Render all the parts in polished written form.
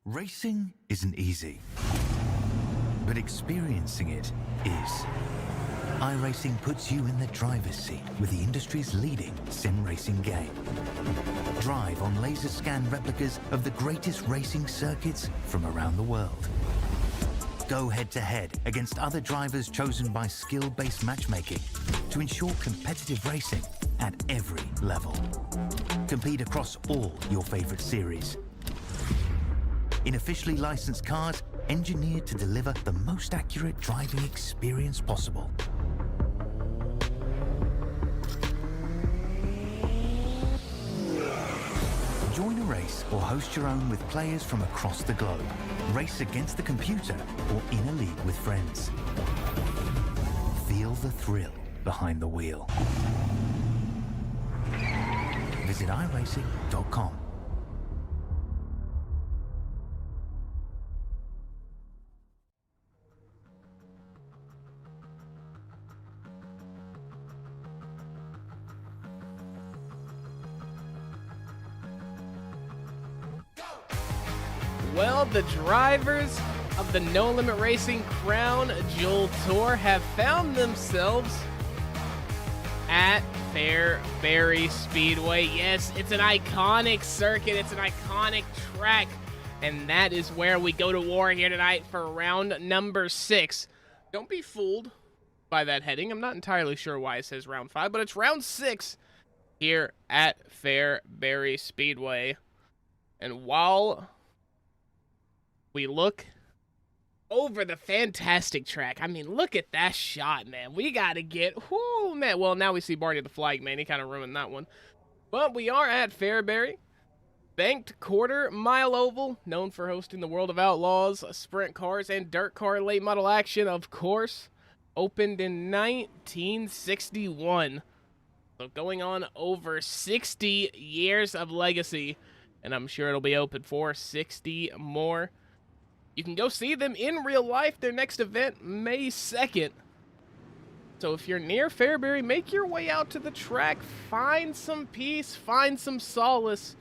Racing isn't easy, but experiencing it is. iRacing puts you in the driver's seat with the industry's leading sim racing game. Drive on laser scan replicas of the greatest racing circuits from around the world. Go head-to-head against other drivers chosen by skill-based matchmaking to ensure competitive racing at every level. Compete across all your favorite series. In officially licensed cars, engineered to deliver the most accurate driving experience possible. Join a race or host your own with players from across the globe. Race against the computer or in a league with friends. Feel the thrill behind the wheel. Visit iRacing.com. Well, the drivers of the No Limit Racing Crown Jewel Tour have found themselves at Fairbury Speedway. Yes, it's an iconic circuit. It's an iconic track. And that is where we go to war here tonight for round number 6. Don't be fooled by that heading. I'm not entirely sure why it says round 5, but it's round 6 here at Fairbury Speedway. And while we look over the fantastic track, I mean, look at that shot, man. We got to get, whoo, man. Well, now we see Barney the Flag, man. He kind of ruined that one. But we are at Fairbury. Banked quarter-mile oval, known for hosting the World of Outlaws, sprint cars, and dirt car late model action, of course. Opened in 1961. So going on over 60 years of legacy. And I'm sure it'll be open for 60 more. You can go see them in real life. Their next event, May 2nd. So if you're near Fairbury, make your way out to the track. Find some peace, find some solace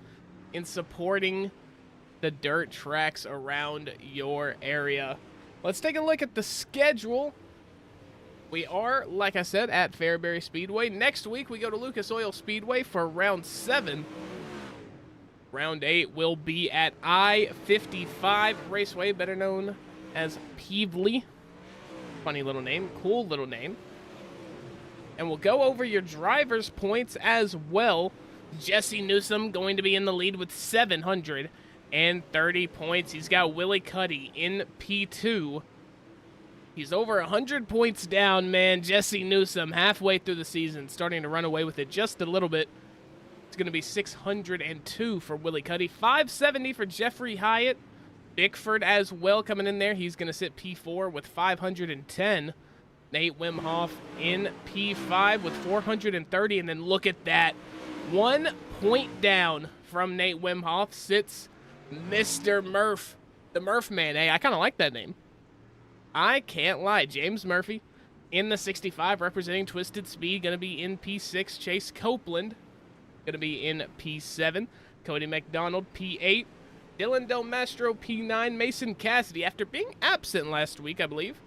in supporting the dirt tracks around your area. Let's take a look at the schedule. We are, like I said, at Fairbury Speedway. Next week, we go to Lucas Oil Speedway for round 7. Round 8 will be at I-55 Raceway, better known as Peevely. Funny little name, cool little name. And we'll go over your driver's points as well. Jesse Newsom going to be in the lead with 730 points. He's got Willie Cuddy in P2. He's over 100 points down, man. Jesse Newsom halfway through the season, starting to run away with it just a little bit. It's going to be 602 for Willie Cuddy. 570 for Jeffrey Hyatt. Bickford as well coming in there. He's going to sit P4 with 510. Nate Wimhoff in P5 with 430. And then look at that. 1 point down from Nate Wimhoff sits Mr. Murph. The Murph man. Hey, I kind of like that name. I can't lie. James Murphy in the 65 representing Twisted Speed. Going to be in P6. Chase Copeland going to be in P7. Cody McDonald, P8. Dylan Del Mastro, P9. Mason Cassidy, after being absent last week, I believe,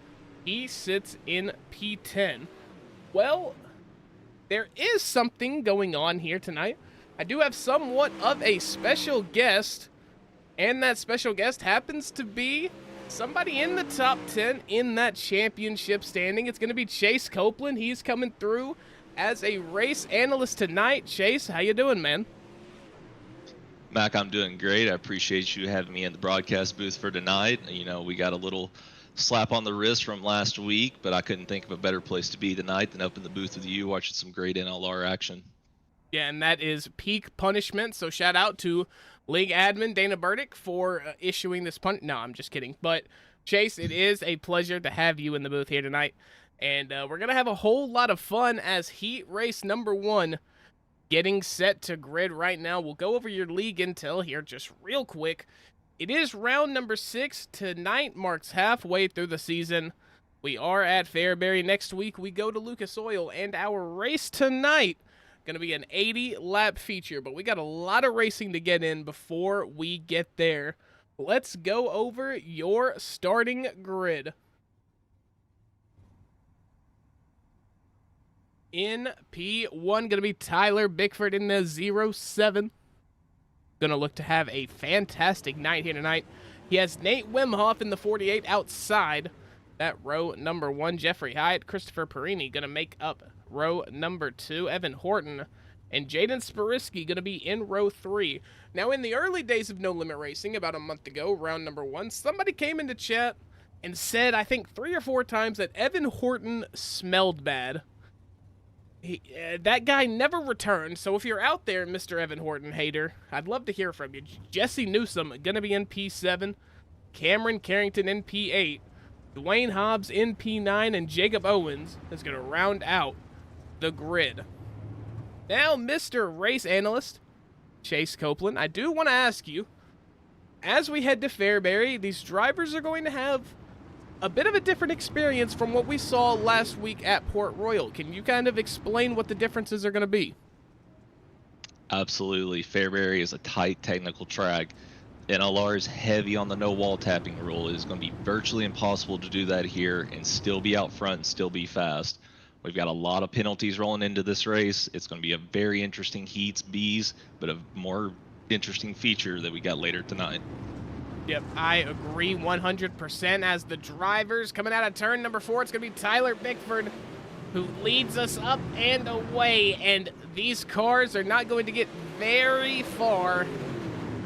he sits in P10. Well, there is something going on here tonight. I do have somewhat of a special guest, and that special guest happens to be somebody in the top 10 in that championship standing. It's going to be Chase Copeland. He's coming through as a race analyst tonight. Chase, how you doing, man? Mac, I'm doing great. I appreciate you having me in the broadcast booth for tonight. You know, we got a little slap on the wrist from last week, but I couldn't think of a better place to be tonight than up in the booth with you watching some great NLR action. Yeah, and that is peak punishment, so shout out to League Admin Dana Burdick for issuing this No, I'm just kidding. But, Chase, it is a pleasure to have you in the booth here tonight. And we're going to have a whole lot of fun as heat race number 1 getting set to grid right now. We'll go over your league intel here just real quick. It is round number 6. Tonight marks halfway through the season. We are at Fairbury. Next week, we go to Lucas Oil. And our race tonight, going to be an 80-lap feature. But we got a lot of racing to get in before we get there. let's go over your starting grid. In P1, going to be Tyler Bickford in the 07. Going to look to have a fantastic night here tonight. He has Nate Wimhoff in the 48 outside that row number 1. Jeffrey Hyatt, Christopher Perini going to make up row number 2. Evan Horton and Jaden Sparisky going to be in row 3. Now, in the early days of No Limit Racing, about a month ago, round number 1, somebody came into chat and said, I think 3 or 4 times, that Evan Horton smelled bad. That guy never returned, so if you're out there, Mr. Evan Horton hater, I'd love to hear from you. Jesse Newsom going to be in P7, Cameron Carrington in P8, Dwayne Hobbs in P9, and Jacob Owens is going to round out the grid. Now, Mr. Race Analyst, Chase Copeland, I do want to ask you, as we head to Fairbury, these drivers are going to have a bit of a different experience from what we saw last week at Port Royal. Can you kind of explain what the differences are going to be? Absolutely. Fairbury is a tight technical track. NLR is heavy on the no wall tapping rule. It is going to be virtually impossible to do that here and still be out front and still be fast. We've got a lot of penalties rolling into this race. It's going to be a very interesting heats, Bs, but a more interesting feature that we got later tonight. Yep, I agree 100%. As the drivers coming out of turn number 4, it's going to be Tyler Bickford who leads us up and away. And these cars are not going to get very far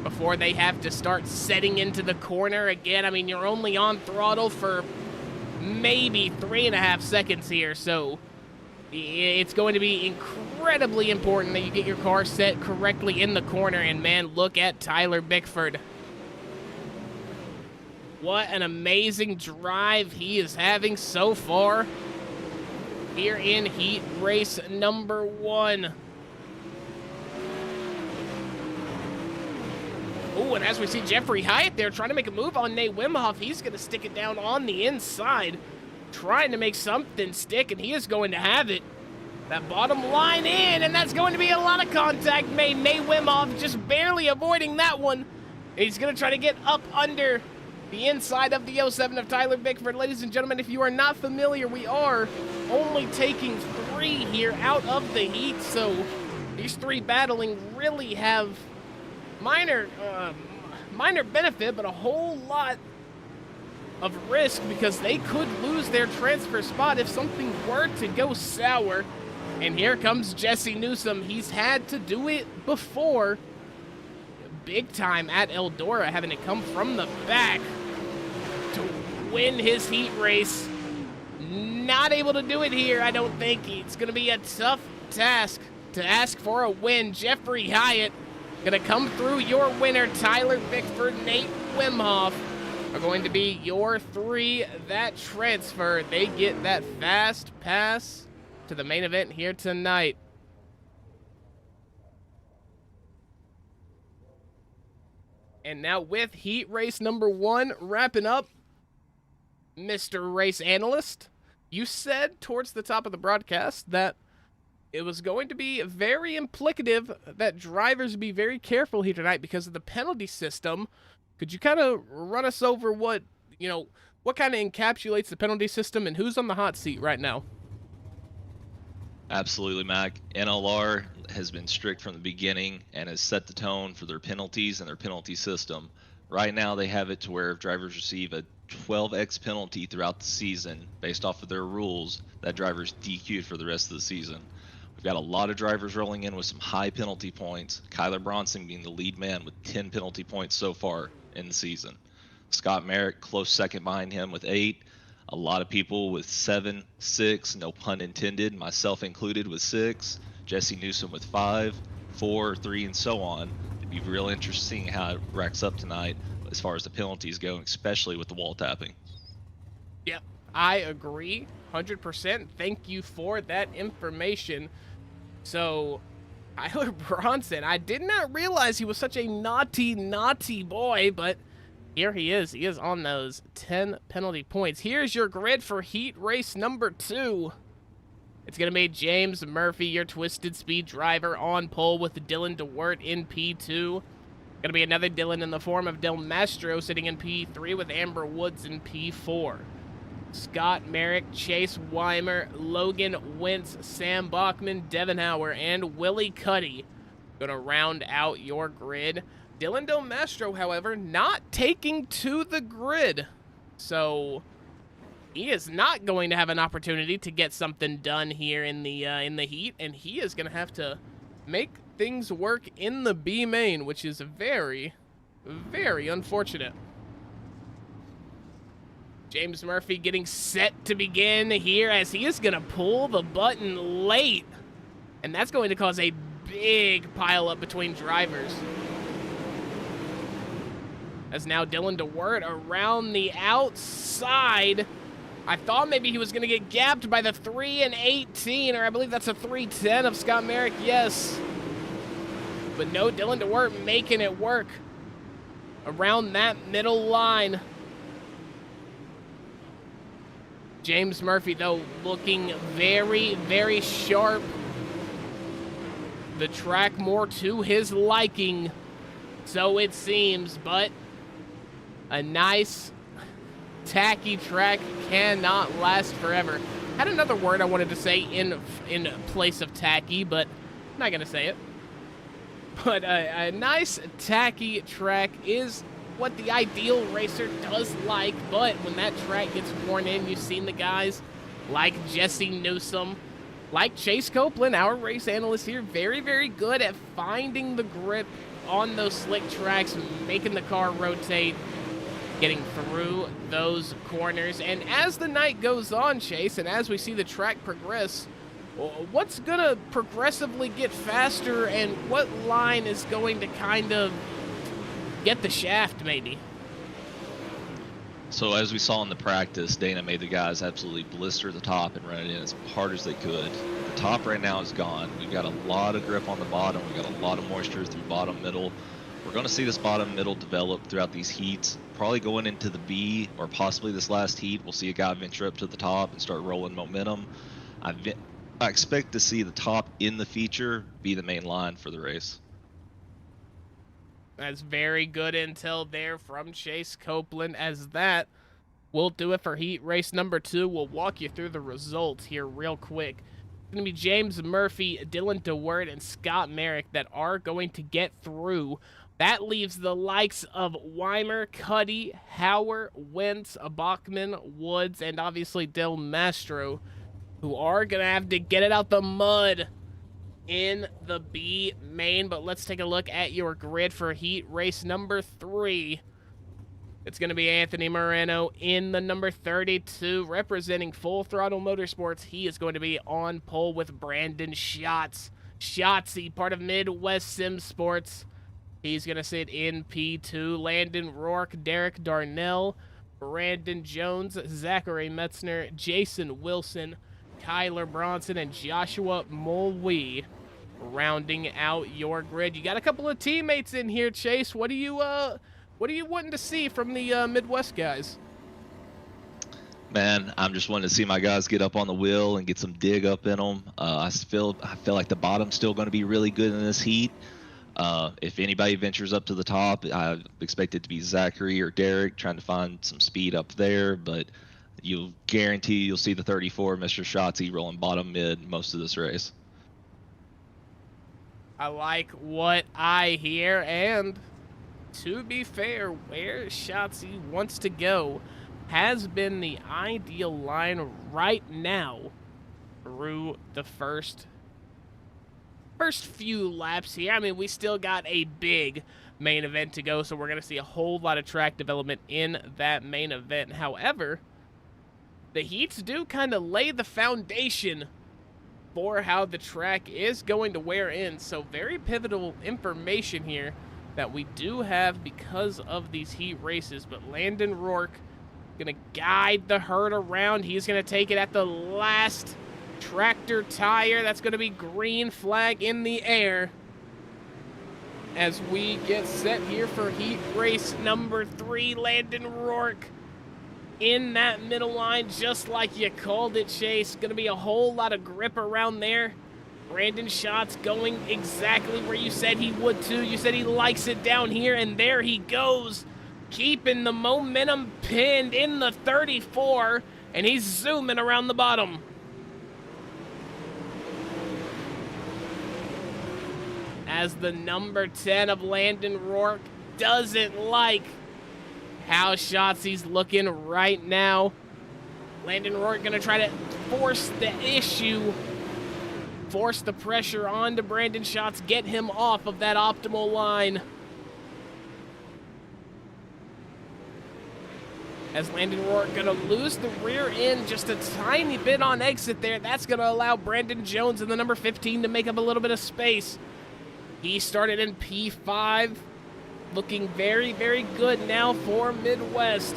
before they have to start setting into the corner again. I mean, you're only on throttle for maybe 3.5 seconds here, so it's going to be incredibly important that you get your car set correctly in the corner. And man, look at Tyler Bickford. What an amazing drive he is having so far here in heat race number 1. Oh, and as we see Jeffrey Hyatt there trying to make a move on Nate Wimhoff, he's going to stick it down on the inside, trying to make something stick, and he is going to have it. That bottom line in, and that's going to be a lot of contact made. Nate Wimhoff just barely avoiding that one. He's going to try to get up under the inside of the 07 of Tyler Bickford. Ladies and gentlemen, if you are not familiar, we are only taking 3 here out of the heat, so these 3 battling really have minor benefit, but a whole lot of risk because they could lose their transfer spot if something were to go sour. And here comes Jesse Newsom. He's had to do it before, big time at Eldora, having it come from the back to win his heat race. Not able to do it here, I don't think. It's going to be a tough task to ask for a win. Jeffrey Hyatt going to come through. Your winner, Tyler Bickford, Nate Wimhoff, are going to be your 3 that transfer. They get that fast pass to the main event here tonight. And now with heat race number 1 wrapping up, Mr. Race Analyst, you said towards the top of the broadcast that it was going to be very implicative that drivers be very careful here tonight because of the penalty system. Could you kind of run us over what kind of encapsulates the penalty system and who's on the hot seat right now? Absolutely, Mac. NLR has been strict from the beginning and has set the tone for their penalties and their penalty system. Right now, they have it to where if drivers receive a 12x penalty throughout the season based off of their rules, that driver's DQ'd for the rest of the season. We've got a lot of drivers rolling in with some high penalty points. Kyler Bronson being the lead man with 10 penalty points so far in the season. Scott Merrick close second behind him with 8. A lot of people with 7, 6, no pun intended, myself included with 6. Jesse Newsom with 5, 4, 3, and so on. It'd be real interesting how it racks up tonight as far as the penalties go, especially with the wall tapping. Yep, I agree 100%. Thank you for that information. So, Tyler Bronson, I did not realize he was such a naughty, naughty boy, but here he is. He is on those 10 penalty points. Here's your grid for heat race number 2. It's going to be James Murphy, your Twisted Speed driver, on pole with Dylan DeWert in P2. Gonna be another Dylan in the form of Del Mastro sitting in P3 with Amber Woods in P4. Scott Merrick, Chase Weimer, Logan Wentz, Sam Bachman, Devin Hauer, and Willie Cuddy gonna round out your grid. Dylan Del Mastro, however, not taking to the grid. So he is not going to have an opportunity to get something done here in the heat, and he is gonna have to make things work in the B main, which is very, very unfortunate. James Murphy getting set to begin here as he is going to pull the button late. And that's going to cause a big pile up between drivers. As now Dylan DeWert around the outside. I thought maybe he was going to get gapped by the 3 and 18, or I believe that's a 310 of Scott Merrick, yes. But no, Dylan DeWert making it work around that middle line. James Murphy, though, looking very, very sharp. The track more to his liking, so it seems, but a nice, tacky track cannot last forever. Had another word I wanted to say in place of tacky, but I'm not going to say it. But a nice, tacky track is what the ideal racer does like, but when that track gets worn in, you've seen the guys like Jesse Newsom, like Chase Copeland, our race analyst here, very, very good at finding the grip on those slick tracks, making the car rotate, getting through those corners. And as the night goes on, Chase, and as we see the track progress, what's gonna progressively get faster, and what line is going to kind of get the shaft, maybe? So as we saw in the practice, Dana made the guys absolutely blister the top and run it in as hard as they could. The top right now is gone. We've got a lot of grip on the bottom. We've got a lot of moisture through bottom middle. We're going to see this bottom middle develop throughout these heats. Probably going into the B, or possibly this last heat, we'll see a guy venture up to the top and start rolling momentum. I expect to see the top in the feature be the main line for the race. That's very good intel there from Chase Copeland, as that will do it for heat race number 2. We'll walk you through the results here real quick. It's going to be James Murphy, Dylan DeWert, and Scott Merrick that are going to get through. That leaves the likes of Weimer, Cuddy, Hauer, Wentz, Bachman, Woods, and obviously Del Mastro, who are going to have to get it out the mud in the B main. But let's take a look at your grid for heat race number 3. It's going to be Anthony Moreno in the number 32, representing Full Throttle Motorsports. He is going to be on pole with Brandon Schatz. Schatzy, part of Midwest Sim Sports. He's going to sit in P2. Landon Rourke, Derek Darnell, Brandon Jones, Zachary Metzner, Jason Wilson, Kyler Bronson, and Joshua Mulwee rounding out your grid. You got a couple of teammates in here, Chase. What are you wanting to see from the Midwest guys? Man, I'm just wanting to see my guys get up on the wheel and get some dig up in them. I feel like the bottom's still going to be really good in this heat. If anybody ventures up to the top, I expect it to be Zachary or Derek trying to find some speed up there, but you'll guarantee you'll see the 34, Mr. Schatzy, rolling bottom mid most of this race. I like what I hear, and to be fair, where Schatzy wants to go has been the ideal line right now through the first few laps here. I mean, we still got a big main event to go, so we're going to see a whole lot of track development in that main event. However, the heats do kind of lay the foundation for how the track is going to wear in, so very pivotal information here that we do have because of these heat races. But Landon Rourke going to guide the herd around. He's going to take it at the last tractor tire. That's going to be green flag in the air as we get set here for heat race number 3. Landon Rourke in that middle line, just like you called it, Chase. Going to be a whole lot of grip around there Brandon Schatz going exactly where you said he would too. You said he likes it down here, and there he goes. Keeping the momentum pinned in the 34, and he's zooming around the bottom. As the number 10 of Landon Rourke doesn't like how Schatzy's looking right now. Landon Rourke gonna try to force the issue, force the pressure onto Brandon Schatz, get him off of that optimal line. As Landon Rourke gonna lose the rear end just a tiny bit on exit there. That's gonna allow Brandon Jones in the number 15 to make up a little bit of space. He started in P5, looking very, very good now for Midwest.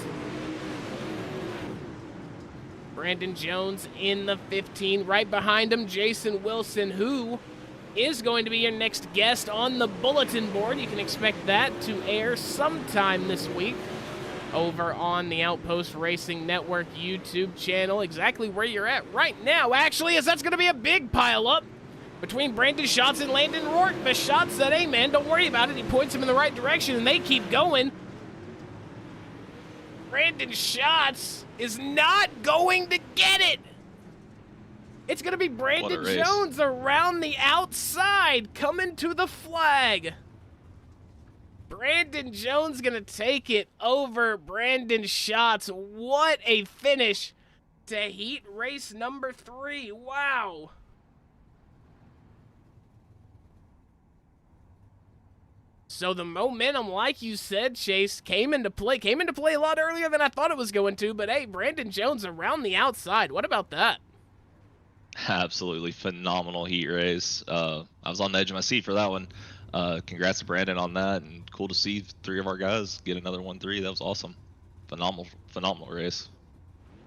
Brandon Jones in the 15. Right behind him, Jason Wilson, who is going to be your next guest on the bulletin board. You can expect that to air sometime this week over on the OuTPost Racing Network YouTube channel. Exactly where you're at right now, actually, as that's going to be a big pile-up between Brandon Schatz and Landon Rourke. But Schatz said, hey, man, don't worry about it. He points him in the right direction, and they keep going. Brandon Schatz is not going to get it. It's going to be Brandon Jones around the outside coming to the flag. Brandon Jones going to take it over Brandon Schatz. What a finish to heat race number 3. Wow. So the momentum, like you said, Chase, came into play a lot earlier than I thought it was going to, but hey, Brandon Jones around the outside. What about that? Absolutely phenomenal heat race. I was on the edge of my seat for that one. Congrats to Brandon on that, and cool to see 3 of our guys get another 1-3. That was awesome. Phenomenal race.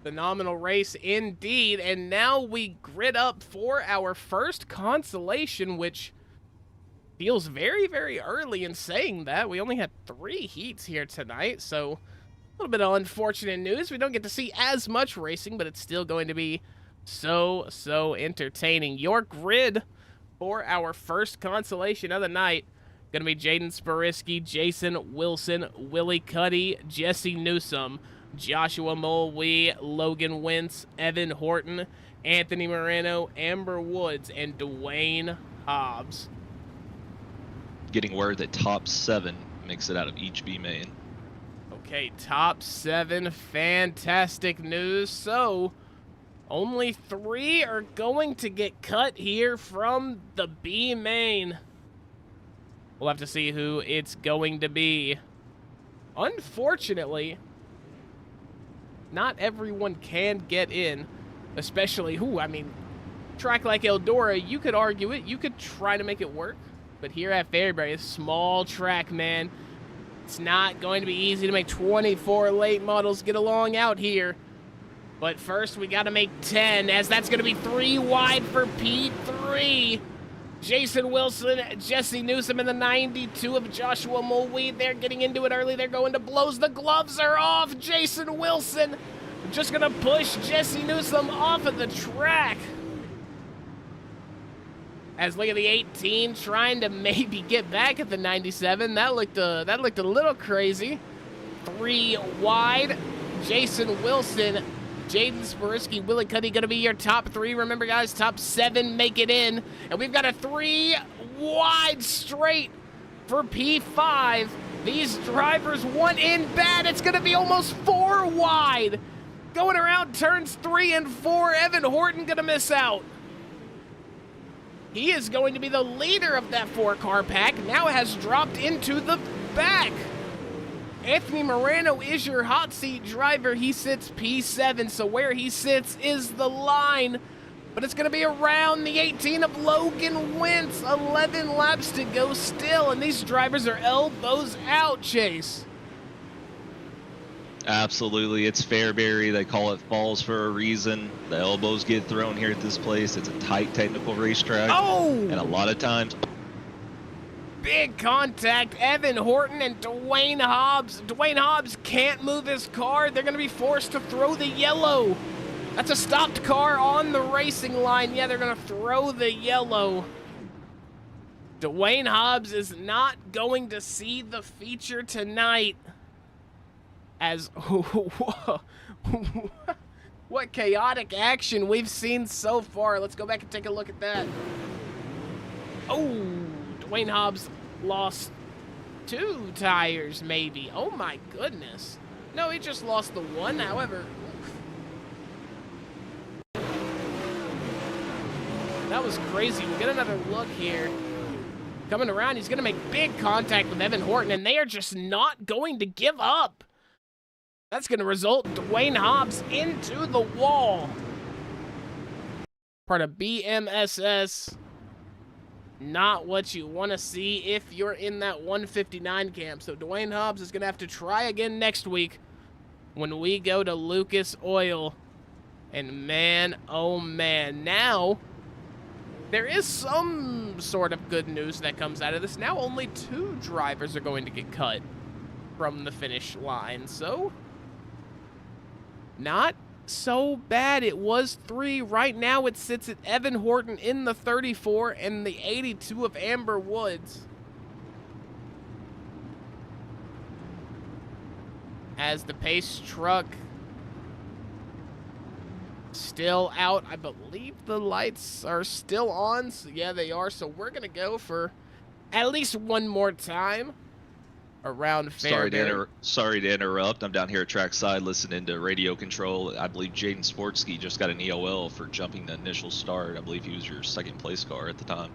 Phenomenal race indeed, and now we grid up for our first consolation, which feels very, very early in saying that. We only had 3 heats here tonight, so a little bit of unfortunate news. We don't get to see as much racing, but it's still going to be so entertaining. Your grid for our first consolation of the night going to be Jaden Sparisky, Jason Wilson, Willie Cuddy, Jesse Newsom, Joshua Mulwee, Logan Wentz, Evan Horton, Anthony Moreno, Amber Woods, and Dwayne Hobbs. Getting word that top 7 makes it out of each B main. Okay, top 7. Fantastic news. So, only 3 are going to get cut here from the B main. We'll have to see who it's going to be. Unfortunately, not everyone can get in, especially track like Eldora, you could argue it. You could try to make it work. But here at Fairbury, a small track, man, it's not going to be easy to make 24 late models get along out here. But first, we got to make 10, as that's going to be 3 wide for P3. Jason Wilson, Jesse Newsom in the 92 of Joshua Mulwee. They're getting into it early. They're going to blows. The gloves are off. Jason Wilson just going to push Jesse Newsom off of the track. As look at the 18 trying to maybe get back at the 97. That looked a little crazy. 3 wide. Jason Wilson, Jaden Sparisky, Willie Cuddy going to be your top 3. Remember, guys, top 7 make it in. And we've got a 3 wide straight for P5. These drivers want in bad. It's going to be almost 4 wide. Going around turns 3 and 4. Evan Horton going to miss out. He is going to be the leader of that 4-car pack. Now has dropped into the back. Anthony Moreno is your hot seat driver. He sits P7, so where he sits is the line. But it's going to be around the 18 of Logan Wentz. 11 laps to go still, and these drivers are elbows out, Chase. Absolutely. It's Fairbury. They call it falls for a reason. The elbows get thrown here at this place. It's a tight technical racetrack. Oh! And a lot of times... Big contact. Evan Horton and Dwayne Hobbs. Dwayne Hobbs can't move his car. They're going to be forced to throw the yellow. That's a stopped car on the racing line. Yeah, they're going to throw the yellow. Dwayne Hobbs is not going to see the feature tonight. As what chaotic action we've seen so far. Let's go back and take a look at that. Oh, Dwayne Hobbs lost 2 tires, maybe. Oh my goodness. No, he just lost the 1, however. That was crazy. We'll get another look here. Coming around, he's going to make big contact with Evan Horton, and they are just not going to give up. That's going to result in Dwayne Hobbs into the wall. Part of BMSS. Not what you want to see if you're in that 159 camp. So Dwayne Hobbs is going to have to try again next week when we go to Lucas Oil. And man, oh man, now there is some sort of good news that comes out of this. Now only 2 drivers are going to get cut from the finish line. So, not so bad. It was 3. Right now it sits at Evan Horton in the 34 and the 82 of Amber Woods. As the pace truck still out. I believe the lights are still on. So yeah, they are. So we're going to go for at least one more time around Fairbury. Sorry to interrupt. I'm down here at trackside listening to radio control. I believe Jaden Sportsky just got an EOL for jumping the initial start. I believe he was your second place car at the time.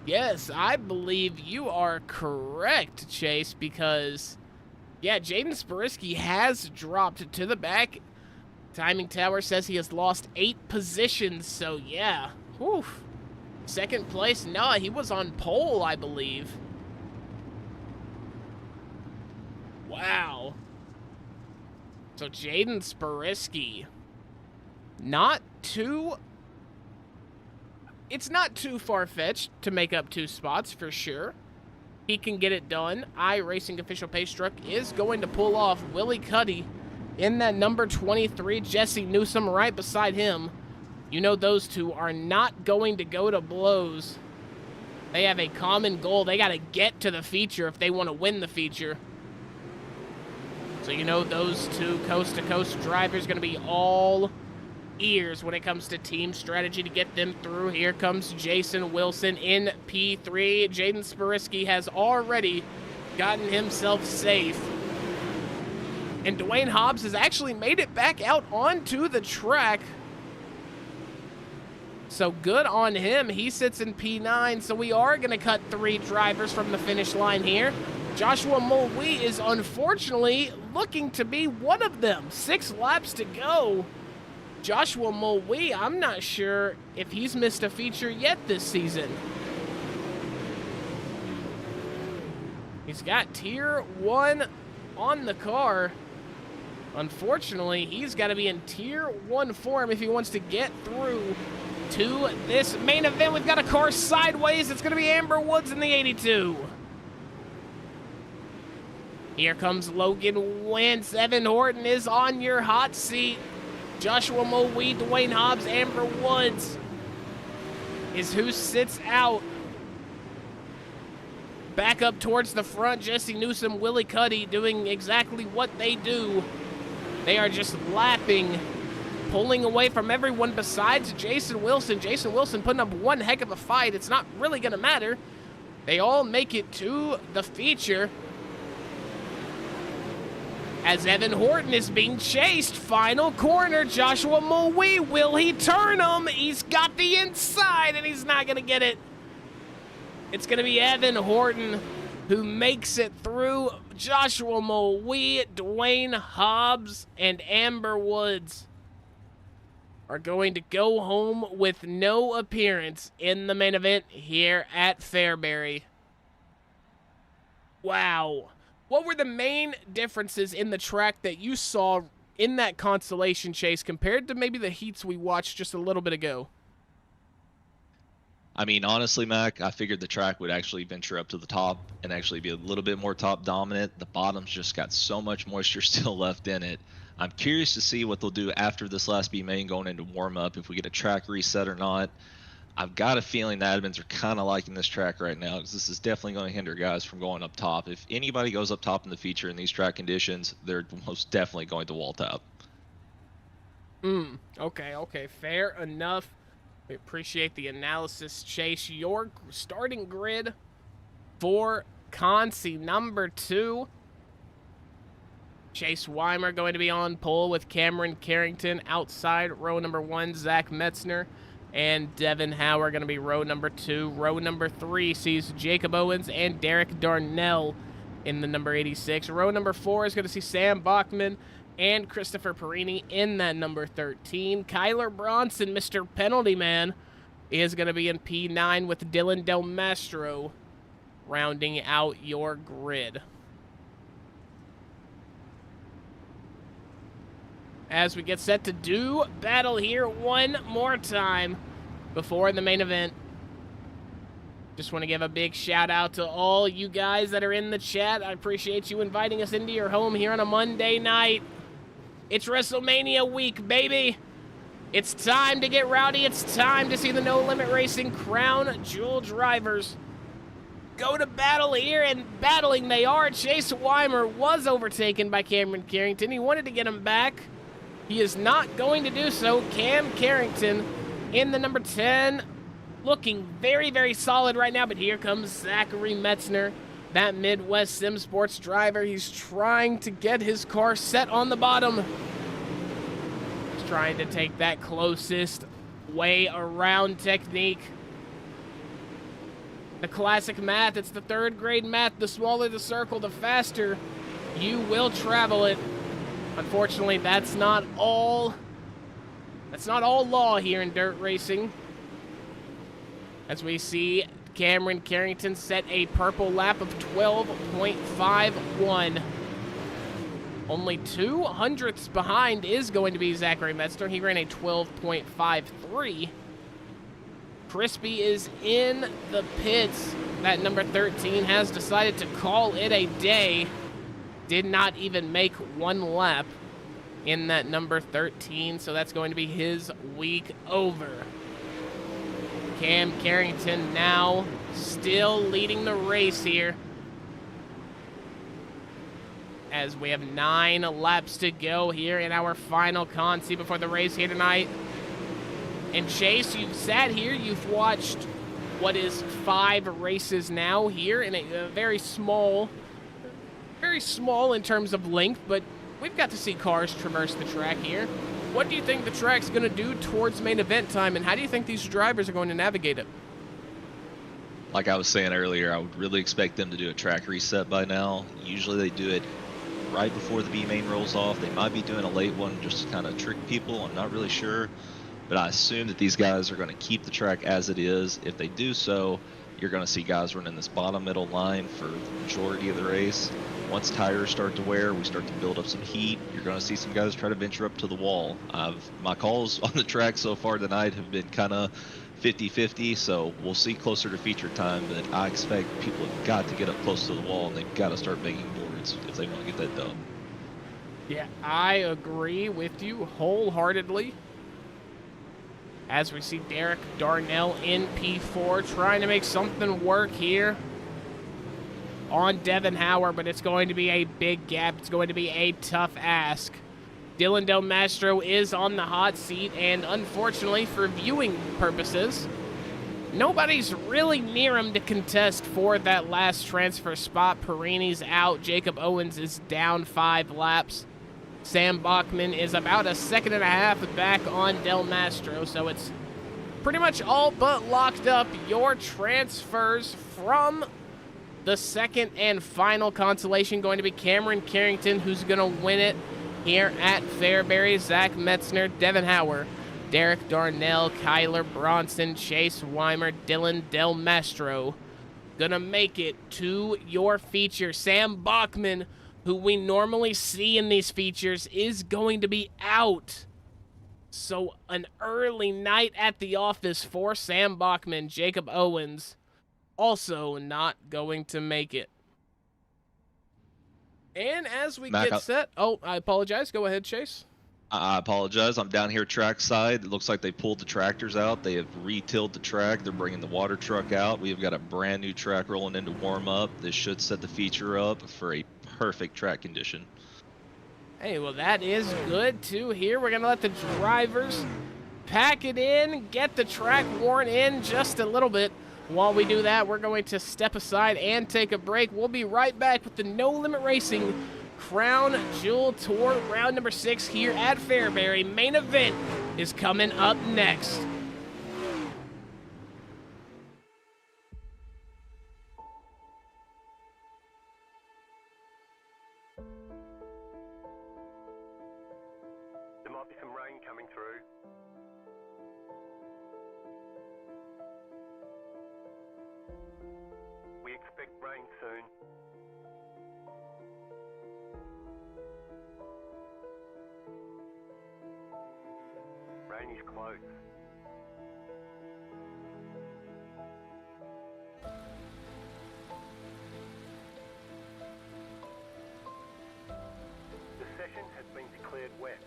Yes, I believe you are correct, Chase, because yeah, Jaden Sportsky has dropped to the back. Timing Tower says he has lost 8 positions, so yeah. Whew. Second place, no, he was on pole, I believe. Wow. So Jaden Sportsky, it's not too far-fetched to make up 2 spots for sure. He can get it done. iRacing official pace truck is going to pull off Willie Cuddy in that number 23, Jesse Newsom right beside him. You know those 2 are not going to go to blows. They have a common goal. They got to get to the feature if they want to win the feature. So you know those 2 coast-to-coast drivers going to be all ears when it comes to team strategy to get them through. Here comes Jason Wilson in P3. Jaden Sportsky has already gotten himself safe. And Dwayne Hobbs has actually made it back out onto the track. So good on him. He sits in P9. So we are going to cut 3 drivers from the finish line here. Joshua Mulwee is unfortunately looking to be one of them. 6 laps to go. Joshua Mulwee, I'm not sure if he's missed a feature yet this season. He's got Tier 1 on the car. Unfortunately, he's got to be in Tier 1 form if he wants to get through to this main event. We've got a car sideways. It's going to be Amber Woods in the 82. Here comes Logan Wentz. Evan Horton is on your hot seat. Joshua Mulwee, Dwayne Hobbs, Amber Woods is who sits out. Back up towards the front, Jesse Newsom, Willie Cuddy doing exactly what they do. They are just lapping, pulling away from everyone besides Jason Wilson. Jason Wilson putting up one heck of a fight. It's not really going to matter. They all make it to the feature. As Evan Horton is being chased, final corner, Joshua Mulwee, will he turn him? He's got the inside, and he's not going to get it. It's going to be Evan Horton who makes it through. Joshua Mulwee, Dwayne Hobbs, and Amber Woods are going to go home with no appearance in the main event here at Fairbury. Wow. What were the main differences in the track that you saw in that consolation chase compared to maybe the heats we watched just a little bit ago? I mean, honestly, Mac, I figured the track would actually venture up to the top and actually be a little bit more top dominant. The bottom's just got so much moisture still left in it. I'm curious to see what they'll do after this last B main going into warm up, if we get a track reset or not. I've got a feeling the admins are kind of liking this track right now, because this is definitely going to hinder guys from going up top. If anybody goes up top in the feature in these track conditions, they're most definitely going to wall tap. Okay, fair enough. We appreciate the analysis, Chase. Your starting grid for Consi number 2. Chase Weimer going to be on pole with Cameron Carrington. Outside, row number 1, Zach Metzner and Devin Hauer going to be row number 2. Row number 3 sees Jacob Owens and Derek Darnell in the number 86. Row number 4 is going to see Sam Bachman and Christopher Perini in that number 13. Kyler Bronson, Mr. Penalty Man, is going to be in P9 with Dylan Del Mastro rounding out your grid. As we get set to do battle here one more time before the main event. Just want to give a big shout out to all you guys that are in the chat. I appreciate you inviting us into your home here on a Monday night. It's WrestleMania week, baby. It's time to get rowdy. It's time to see the No Limit Racing Crown Jewel drivers go to battle here, and battling they are. Chase Weimer was overtaken by Cameron Carrington. He wanted to get him back. He is not going to do so. Cam Carrington in the number 10, looking very, very solid right now, but here comes Zachary Metzner, that Midwest Sim Sports driver. He's trying to get his car set on the bottom. He's trying to take that closest way around technique. The classic math, it's the 3rd grade math. The smaller the circle, the faster you will travel it. Unfortunately, that's not all law here in dirt racing. As we see Cameron Carrington set a purple lap of 12.51. Only 2 hundredths behind is going to be Zachary Metzner. He ran a 12.53. Crispy is in the pits. That number 13 has decided to call it a day. Did not even make 1 lap in that number 13, so that's going to be his week over. Cam Carrington now still leading the race here, as we have 9 laps to go here in our final Consi before the race here tonight. And Chase, you've sat here, you've watched what is 5 races now here in a very small in terms of length, but we've got to see cars traverse the track here. What do you think the track's going to do towards main event time, and how do you think these drivers are going to navigate it? Like I was saying earlier, I would really expect them to do a track reset by now. Usually they do it right before the B main rolls off. They might be doing a late one just to kind of trick people. I'm not really sure, but I assume that these guys are going to keep the track as it is. If they do so, you're going to see guys running this bottom middle line for the majority of the race. Once tires start to wear, we start to build up some heat. You're going to see some guys try to venture up to the wall. My calls on the track so far tonight have been kind of 50-50, so we'll see closer to feature time, but I expect people have got to get up close to the wall, and they've got to start making boards if they want to get that done. Yeah, I agree with you wholeheartedly. As we see Derek Darnell in P4 trying to make something work here on Devin Hauer, but it's going to be a big gap. It's going to be a tough ask. Dylan Del Mastro is on the hot seat, and unfortunately for viewing purposes, nobody's really near him to contest for that last transfer spot. Perini's out. Jacob Owens is down 5 laps. Sam Bachman is about a 1.5 seconds back on Del Mastro, so it's pretty much all but locked up. Your transfers from the second and final consolation going to be Cameron Carrington, who's going to win it here at Fairbury. Zach Metzner, Devin Hauer, Derek Darnell, Kyler Bronson, Chase Weimer, Dylan Del Mastro going to make it to your feature. Sam Bachman, who we normally see in these features, is going to be out. So an early night at the office for Sam Bachman. Jacob Owens also not going to make it. And as we Mac, get set... Oh, I apologize. Go ahead, Chase. I apologize. I'm down here trackside. It looks like they pulled the tractors out. They have re-tilled the track. They're bringing the water truck out. We have got a brand new track rolling in to warm up. This should set the feature up for a perfect track condition. Hey, well, that is good to hear. We're going to let the drivers pack it in, get the track worn in just a little bit. While we do that, we're going to step aside and take a break. We'll be right back with the No Limit Racing Crown Jewel Tour round number 6 here at Fairbury. Main event is coming up next. There might be some rain coming through. We expect rain soon. Rain is close. The session has been declared wet.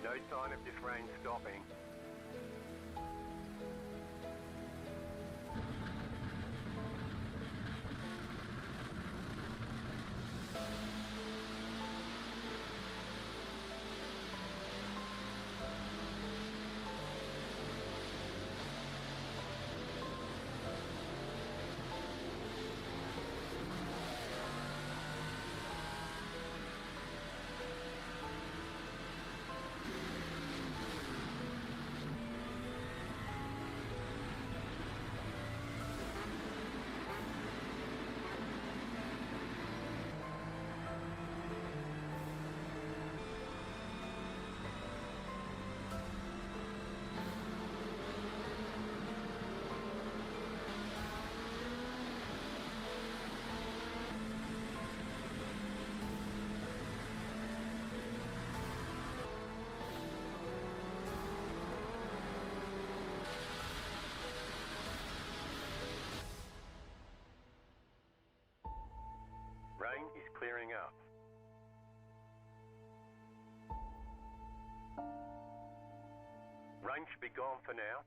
No sign of this rain stopping. Rain is clearing up. Rain should be gone for now.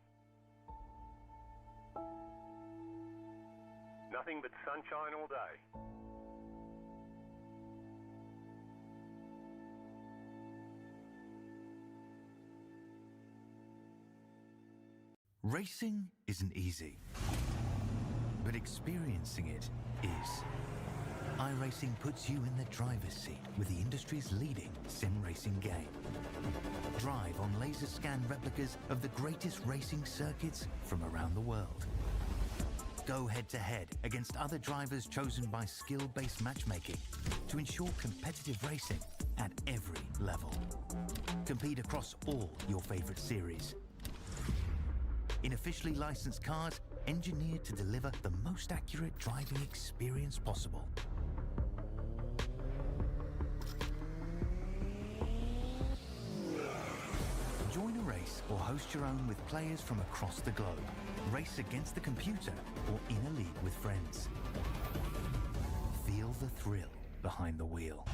Nothing but sunshine all day. Racing isn't easy, but experiencing it is. iRacing puts you in the driver's seat with the industry's leading sim racing game. Drive on laser scan replicas of the greatest racing circuits from around the world. Go head-to-head against other drivers chosen by skill-based matchmaking to ensure competitive racing at every level. Compete across all your favorite series. In officially licensed cars, engineered to deliver the most accurate driving experience possible. Join a race or host your own with players from across the globe. Race against the computer or in a league with friends. Feel the thrill behind the wheel.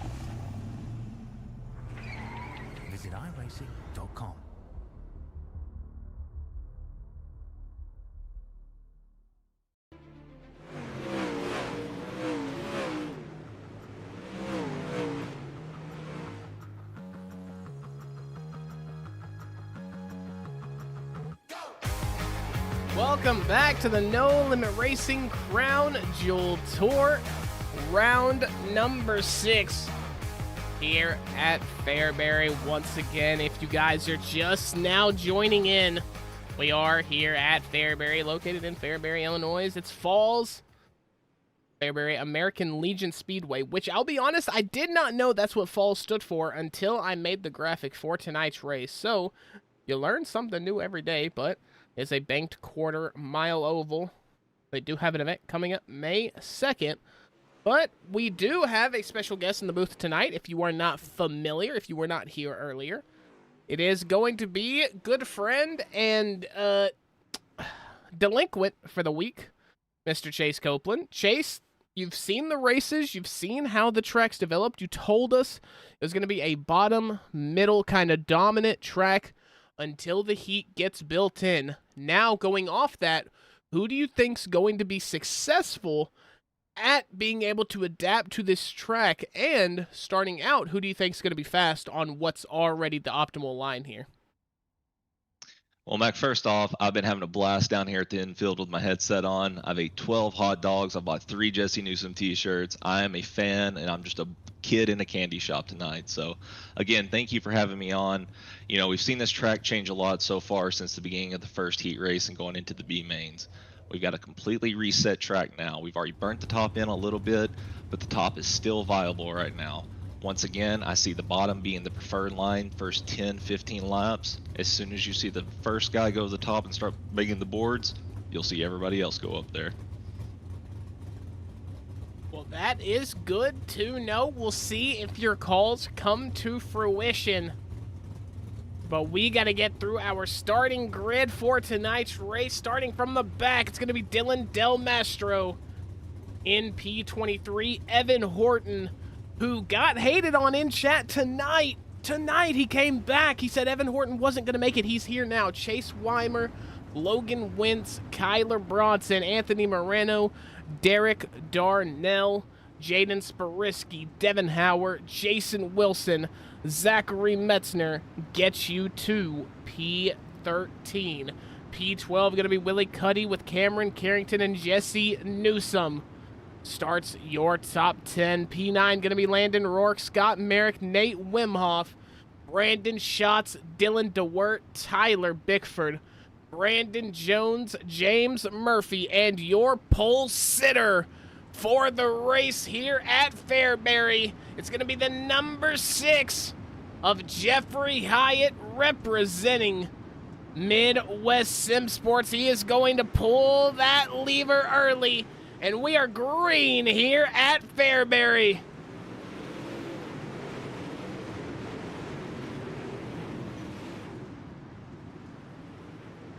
Visit iRacing.com. Welcome back to the No Limit Racing Crown Jewel Tour, round number 6 here at Fairbury. Once again, if you guys are just now joining in, we are here at Fairbury, located in Fairbury, Illinois. It's Falls Fairbury American Legion Speedway, which I'll be honest, I did not know that's what Falls stood for until I made the graphic for tonight's race. So you learn something new every day, but It's a banked quarter-mile oval. They do have an event coming up May 2nd. But we do have a special guest in the booth tonight. If you are not familiar, if you were not here earlier, it is going to be good friend and delinquent for the week, Mr. Chase Copeland. Chase, you've seen the races. You've seen how the track's developed. You told us it was going to be a bottom, middle kind of dominant track until the heat gets built in. Now, going off that, who do you think's going to be successful at being able to adapt to this track? And starting out, who do you think's going to be fast on what's already the optimal line here? Well, Mac, first off, I've been having a blast down here at the infield with my headset on. I've ate 12 hot dogs. I bought 3 Jesse Newsom t-shirts. I am a fan, and I'm just a kid in a candy shop tonight. So, again, thank you for having me on. You know, we've seen this track change a lot so far since the beginning of the first heat race and going into the B mains. We've got a completely reset track now. We've already burnt the top in a little bit, but the top is still viable right now. Once again, I see the bottom being the preferred line, first 10, 15 laps. As soon as you see the first guy go to the top and start making the boards, you'll see everybody else go up there. Well, that is good to know. We'll see if your calls come to fruition. But we got to get through our starting grid for tonight's race. Starting from the back, it's going to be Dylan Del Mastro in P23. Evan Horton, who got hated on in chat tonight. Tonight, he came back. He said Evan Horton wasn't going to make it. He's here now. Chase Weimer, Logan Wentz, Kyler Bronson, Anthony Moreno, Derek Darnell, Jaden Sparisky, Devin Howard, Jason Wilson, Zachary Metzner gets you to P13. P12 going to be Willie Cuddy with Cameron Carrington and Jesse Newsom. Starts your top 10. P9 going to be Landon Rourke, Scott Merrick, Nate Wimhoff, Brandon Schatz, Dylan DeWert, Tyler Bickford, Brandon Jones, James Murphy, and your pole sitter for the race here at Fairbury. It's going to be the number 6 of Jeffrey Hyatt representing Midwest Sim Sports. He is going to pull that lever early, and we are green here at Fairbury.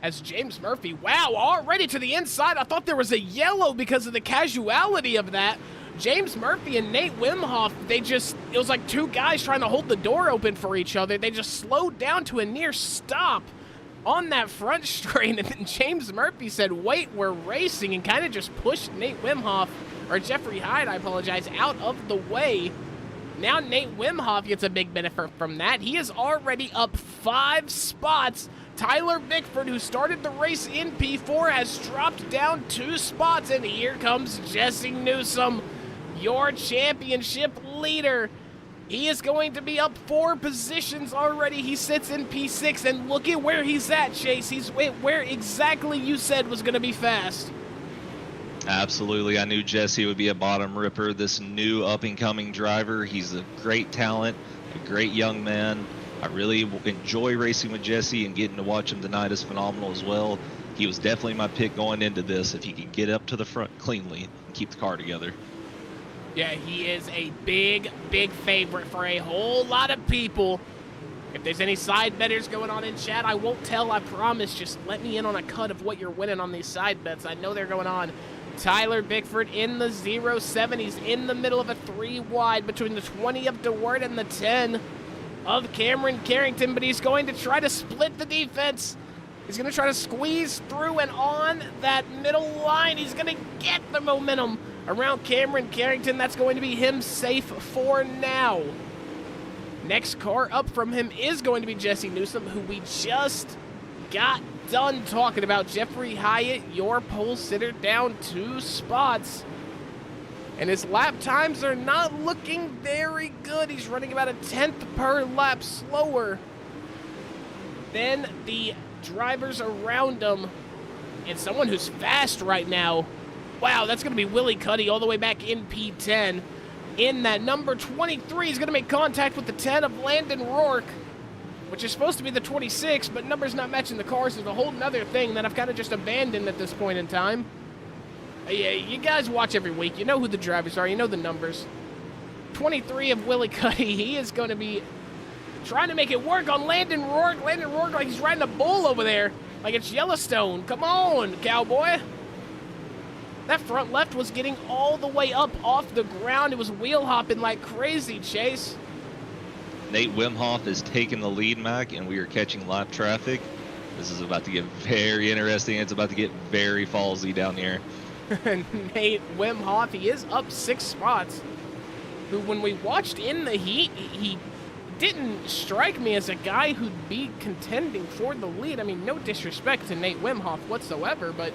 As James Murphy, wow, already to the inside. I thought there was a yellow because of the casuality of that. James Murphy and Nate Wimhoff, it was like 2 guys trying to hold the door open for each other. They just slowed down to a near stop on that front straight, and then James Murphy said, wait, we're racing, and kind of just pushed Nate Wimhoff, or Jeffrey Hyde, I apologize, out of the way. Now Nate Wimhoff gets a big benefit from that. He is already up 5 spots. Tyler Bickford, who started the race in P4, has dropped down 2 spots, and here comes Jesse Newsom, your championship leader. He is going to be up 4 positions already. He sits in P6, and look at where he's at, Chase. He's where exactly you said was going to be fast. Absolutely. I knew Jesse would be a bottom ripper. This new up-and-coming driver, he's a great talent, a great young man. I really enjoy racing with Jesse, and getting to watch him tonight is phenomenal as well. He was definitely my pick going into this if he could get up to the front cleanly and keep the car together. Yeah, he is a big, big favorite for a whole lot of people. If there's any side bettors going on in chat, I won't tell, I promise. Just let me in on a cut of what you're winning on these side bets. I know they're going on. Tyler Bickford in the 0-7. He's in the middle of a 3 wide between the 20 of DeWert and the 10 of Cameron Carrington, but he's going to try to split the defense. He's going to try to squeeze through and on that middle line. He's going to get the momentum around Cameron Carrington. That's going to be him safe for now. Next car up from him is going to be Jesse Newsom, who we just got done talking about. Jeffrey Hyatt, your pole sitter, down 2 spots. And his lap times are not looking very good. He's running about a 10th per lap slower than the drivers around him. And someone who's fast right now. Wow, that's going to be Willie Cuddy all the way back in P10. In that number 23, he's going to make contact with the 10 of Landon Rourke. which is supposed to be the 26, but numbers not matching the cars is a whole nother thing that I've kind of just abandoned at this point in time. Yeah, you guys watch every week. You know who the drivers are. You know the numbers. 23 of Willie Cuddy. He is going to be trying to make it work on Landon Rourke. Landon Rourke like he's riding a bull over there. Like it's Yellowstone. Come on, cowboy. That front left was getting all the way up off the ground. It was wheel hopping like crazy, Chase. Nate Wimhoff is taking the lead, Mac, and we are catching lap traffic. This is about to get very interesting. It's about to get very fallsy down here. Nate Wimhoff, he is up 6 spots. Who, when we watched in the heat, he didn't strike me as a guy who'd be contending for the lead. I mean, no disrespect to Nate Wimhoff whatsoever, but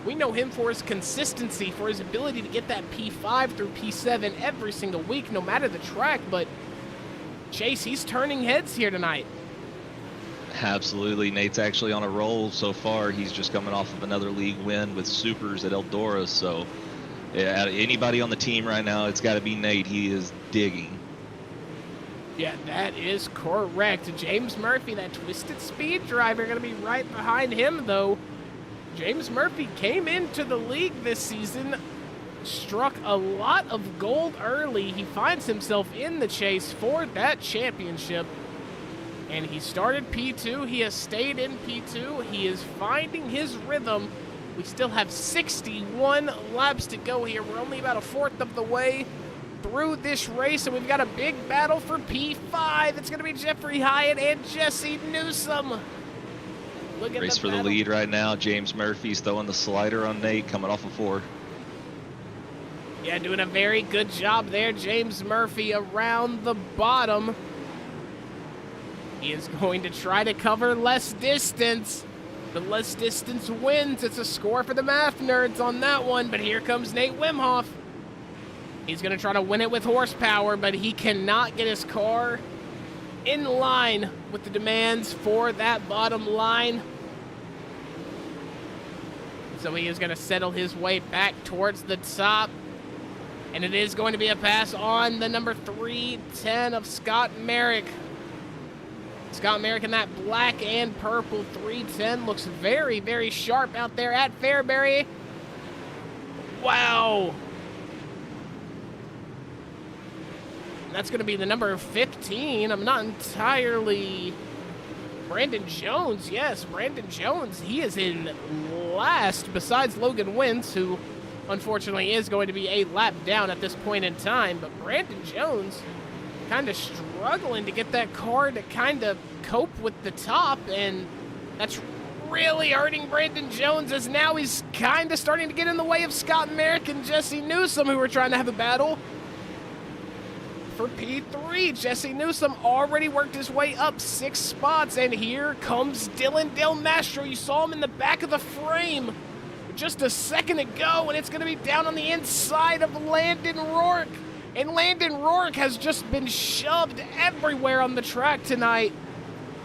we know him for his consistency, for his ability to get that P5 through P7 every single week, no matter the track. But Chase, he's turning heads here tonight. Absolutely. Nate's actually on a roll so far. He's just coming off of another league win with supers at Eldora. So yeah, anybody on the team right now, it's got to be Nate. He is digging. Yeah, that is correct. James Murphy, that Twisted Speed driver, going to be right behind him, though. James Murphy came into the league this season, struck a lot of gold early. He finds himself in the chase for that championship. And he started P2. He has stayed in P2. He is finding his rhythm. We still have 61 laps to go here. We're only about a fourth of the way through this race, and we've got a big battle for P5. It's going to be Jeffrey Hyatt and Jesse Newsom. Look at Race for the lead right now. James Murphy's throwing the slider on Nate, coming off of 4. Yeah, doing a very good job there. James Murphy around the bottom. He is going to try to cover less distance. The less distance wins. It's a score for the math nerds on that one, but here comes Nate Wimhoff. He's going to try to win it with horsepower, but he cannot get his car in line with the demands for that bottom line. So he is going to settle his way back towards the top. And it is going to be a pass on the number 310 of Scott Merrick. Scott Merrick in that black and purple 310 looks very, very sharp out there at Fairbury. Wow. That's going to be the number 15. I'm not entirely... Brandon Jones, yes, Brandon Jones. He is in last besides Logan Wentz, who unfortunately is going to be a lap down at this point in time. But Brandon Jones kind of struggling to get that car to kind of cope with the top, and that's really hurting Brandon Jones, as now he's kind of starting to get in the way of Scott Merrick and Jesse Newsom, who are trying to have a battle for P3. Jesse Newsom already worked his way up 6 spots, and here comes Dylan Del Mastro. You saw him in the back of the frame just a second ago, and it's going to be down on the inside of Landon Rourke. And Landon Rourke has just been shoved everywhere on the track tonight.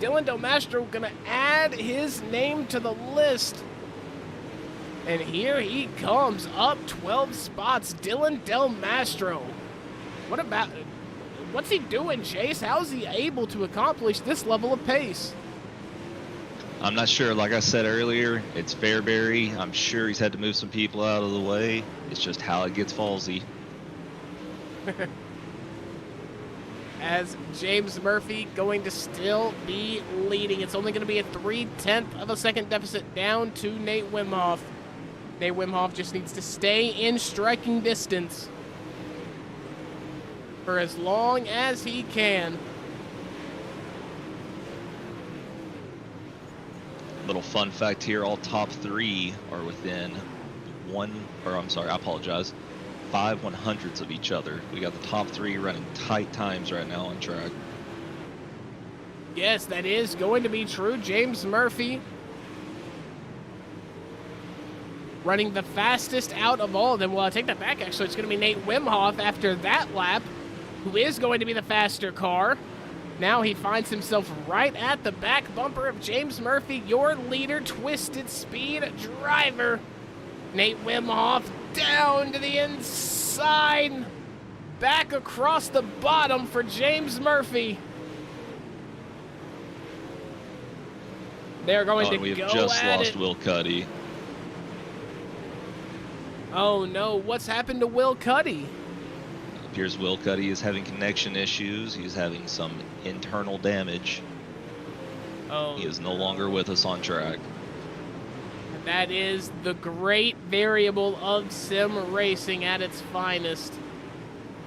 Dylan Del Mastro going to add his name to the list. And here he comes, up 12 spots, Dylan Del Mastro. What's he doing, Chase? How is he able to accomplish this level of pace? I'm not sure. Like I said earlier, it's Fairbury. I'm sure he's had to move some people out of the way. It's just how it gets fallsy. As James Murphy going to still be leading. It's only going to be a 0.3 of a second deficit down to Nate Wimhoff. Nate Wimhoff just needs to stay in striking distance for as long as he can. Little fun fact here, all top 3 are within 5 100ths of each other. We got the top 3 running tight times right now on track. Yes, that is going to be true. James Murphy running the fastest out of all of them. Well, I take that back, actually. It's going to be Nate Wimhoff after that lap, who is going to be the faster car. Now he finds himself right at the back bumper of James Murphy, your leader, Twisted Speed driver. Nate Wimhoff down to the inside, back across the bottom for James Murphy. They're going to we've go just at lost it. Will Cuddy. Oh no, what's happened to Will Cuddy? Appears Will Cuddy is having connection issues. He's having some internal damage. Oh, He is no longer with us on track. that is the great variable of sim racing at its finest.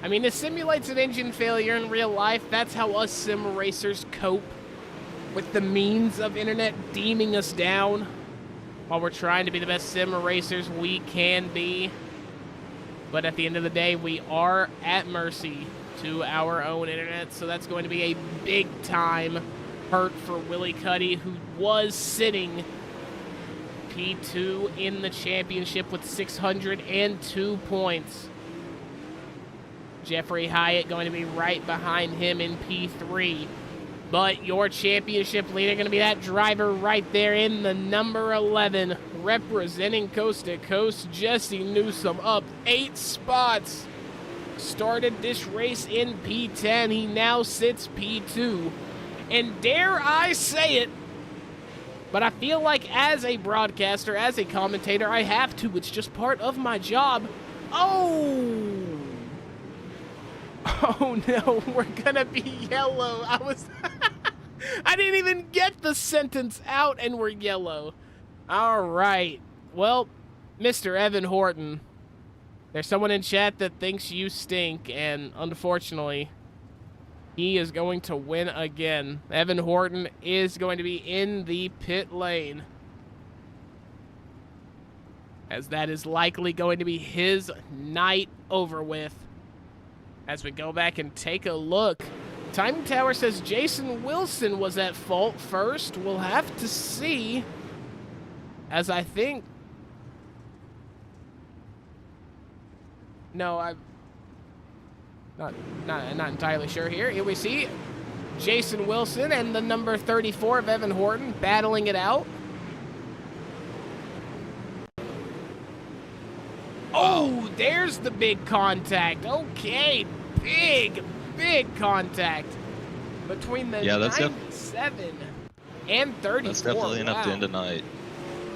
I mean, it simulates an engine failure in real life. That's how us sim racers cope with the means of internet deeming us down while we're trying to be the best sim racers we can be. But at the end of the day, we are at mercy to our own internet, so that's going to be a big-time hurt for Willie Cuddy, who was sitting P2 in the championship with 602 points. Jeffrey Hyatt going to be right behind him in P3. But your championship leader going to be that driver right there in the number 11, representing Coast to Coast, Jesse Newsom, up 8 spots. Started this race in P10. He now sits P2. And dare I say it, but I feel like as a broadcaster, as a commentator, I have to. It's just part of my job. Oh! Oh no, we're gonna be yellow. I didn't even get the sentence out and we're yellow. All right. Well, Mr. Evan Horton, there's someone in chat that thinks you stink, and unfortunately, he is going to win again. Evan Horton is going to be in the pit lane, as that is likely going to be his night over with. As we go back and take a look, Timing Tower says Jason Wilson was at fault first. We'll have to see, as I think... No, I'm not entirely sure here. Here we see Jason Wilson and the number 34 of Evan Horton battling it out. Oh, there's the big contact. Okay, big contact between the 97 and 34. That's definitely enough to end the night.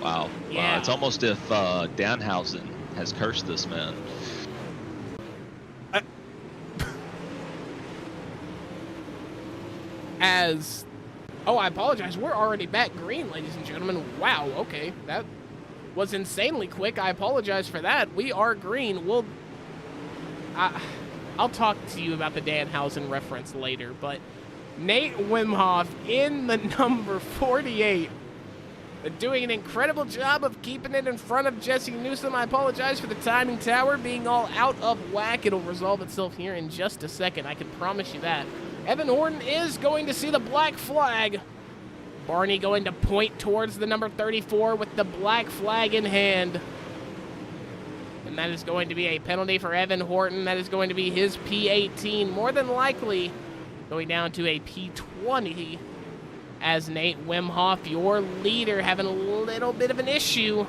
Wow. Yeah. It's almost if Danhausen has cursed this man. Oh, I apologize. We're already back green, ladies and gentlemen. Wow, okay. That was insanely quick. I apologize for that. We are green. I'll talk to you about the Danhausen reference later, but Nate Wimhoff in the number 48, doing an incredible job of keeping it in front of Jesse Newsom. I apologize for the timing tower being all out of whack. It'll resolve itself here in just a second. I can promise you that. Evan Horton is going to see the black flag. Barney going to point towards the number 34 with the black flag in hand. And that is going to be a penalty for Evan Horton. That is going to be his P18, more than likely going down to a P20, as Nate Wimhoff, your leader, having a little bit of an issue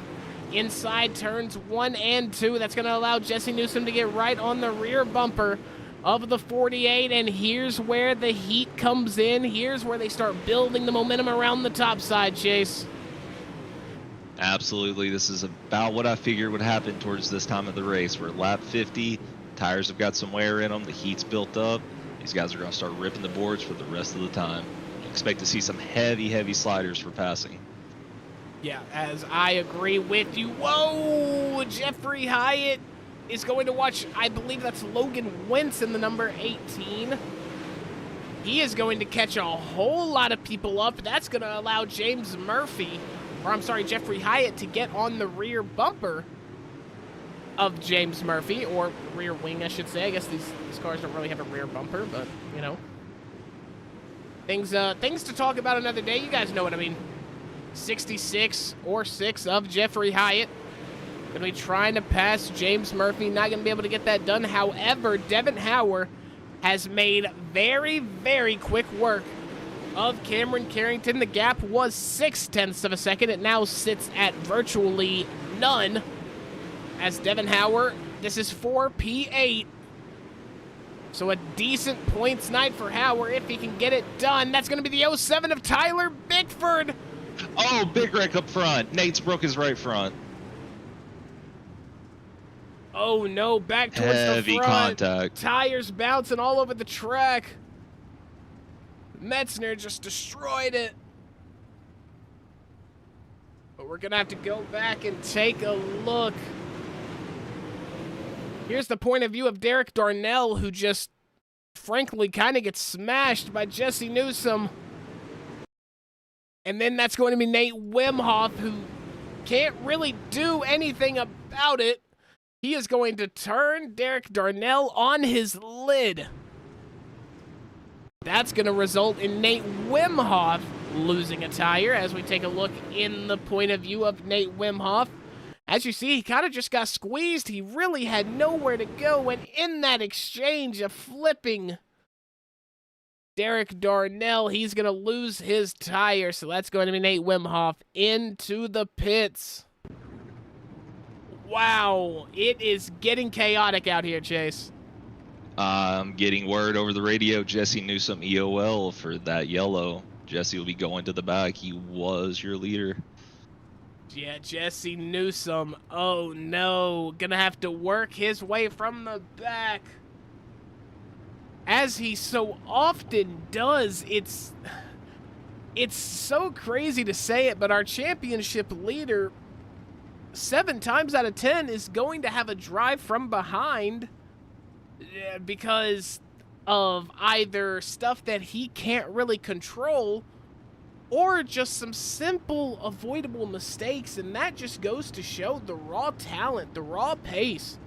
inside turns 1 and 2. That's going to allow Jesse Newsom to get right on the rear bumper of the 48, and here's where the heat comes in. Here's where they start building the momentum around the top side, Chase. Absolutely. This is about what I figured would happen towards this time of the race. We're at lap 50. Tires have got some wear in them. The heat's built up. These guys are going to start ripping the boards for the rest of the time. Expect to see some heavy sliders for passing. Yeah, as I agree with you. Whoa! Jeffrey Hyatt is going to watch, I believe that's Logan Wentz in the number 18. He is going to catch a whole lot of people up. That's going to allow James Murphy, or I'm sorry, Jeffrey Hyatt, to get on the rear bumper of James Murphy, or rear wing, I should say. I guess these cars don't really have a rear bumper, but, you know. Things to talk about another day. You guys know what I mean. 66 or 6 of Jeffrey Hyatt. Going to be trying to pass James Murphy. Not going to be able to get that done. However, Devin Hauer has made very quick work of Cameron Carrington. The gap was 0.6 of a second. It now sits at virtually none. As Devin Hauer, this is 4 P8. So a decent points night for Hauer if he can get it done. That's going to be the 07 of Tyler Bickford. Oh, big wreck up front. Nate's broke his right front. Oh no, back towards Heavy the front. contact. Tires bouncing all over the track. Metzner just destroyed it. But we're gonna have to go back and take a look. Here's the point of view of Derek Darnell, who just frankly kind of gets smashed by Jesse Newsome. And then that's going to be Nate Wimhoff, who can't really do anything about it. He is going to turn Derek Darnell on his lid. That's going to result in Nate Wimhoff losing a tire as we take a look in the point of view of Nate Wimhoff. As you see, he kind of just got squeezed. He really had nowhere to go. And in that exchange of flipping Derek Darnell, he's going to lose his tire. So that's going to be Nate Wimhoff into the pits. Wow, it is getting chaotic out here, Chase. I'm getting word over the radio, Jesse Newsome EOL for that yellow. Jesse will be going to the back. He was your leader. Yeah, Jesse Newsome. Oh no, gonna have to work his way from the back. As he so often does. It's so crazy to say it, but our championship leader, 7 times out of 10, is going to have a drive from behind because of either stuff that he can't really control or just some simple avoidable mistakes. And that just goes to show the raw talent, the raw pace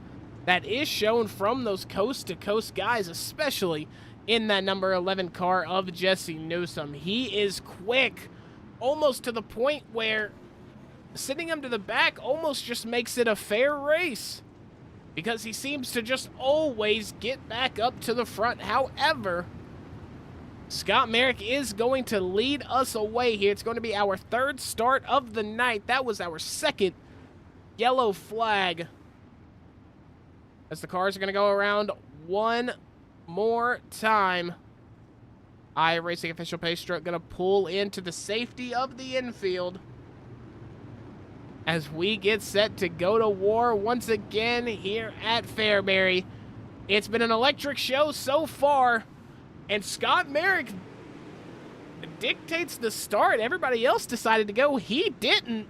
that is shown from those coast-to-coast guys, especially in that number 11 car of Jesse Newsome. He is quick, almost to the point where sending him to the back almost just makes it a fair race because he seems to just always get back up to the front. However, Scott Merrick is going to lead us away here. It's going to be our 3rd start of the night. That was our 2nd yellow flag. As the cars are going to go around one more time. iRacing official pace truck going to pull into the safety of the infield as we get set to go to war once again here at Fairbury. It's been an electric show so far, and Scott Merrick dictates the start. Everybody else decided to go. He didn't.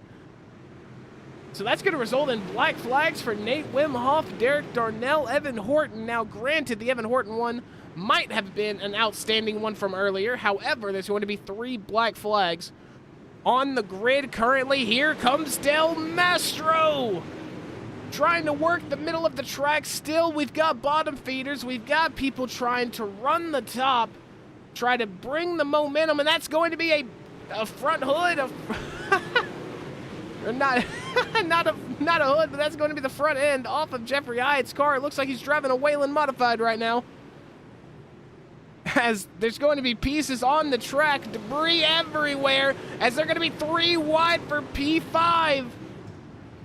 So that's going to result in black flags for Nate Wimhoff, Derek Darnell, Evan Horton. Now, granted, the Evan Horton one might have been an outstanding one from earlier. However, there's going to be 3 black flags on the grid currently. Here comes Del Mastro, trying to work the middle of the track. Still, we've got bottom feeders. We've got people trying to run the top, try to bring the momentum, and that's going to be a front hood of... or not a hood, but that's going to be the front end off of Jeffrey Hyatt's car. It looks like he's driving a Wayland Modified right now, as there's going to be pieces on the track, debris everywhere, as they're going to be 3 wide for P5.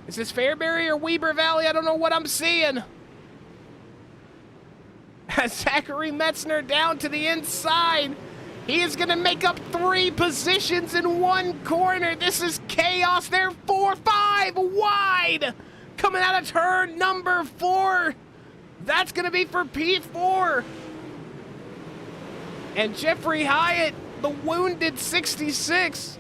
Is this Fairbury or Weber Valley? I don't know what I'm seeing. As Zachary Metzner down to the inside. He is going to make up 3 positions in 1 corner. This is chaos. They're 4-5 wide. Coming out of turn number 4. That's going to be for P4. And Jeffrey Hyatt, the wounded 66,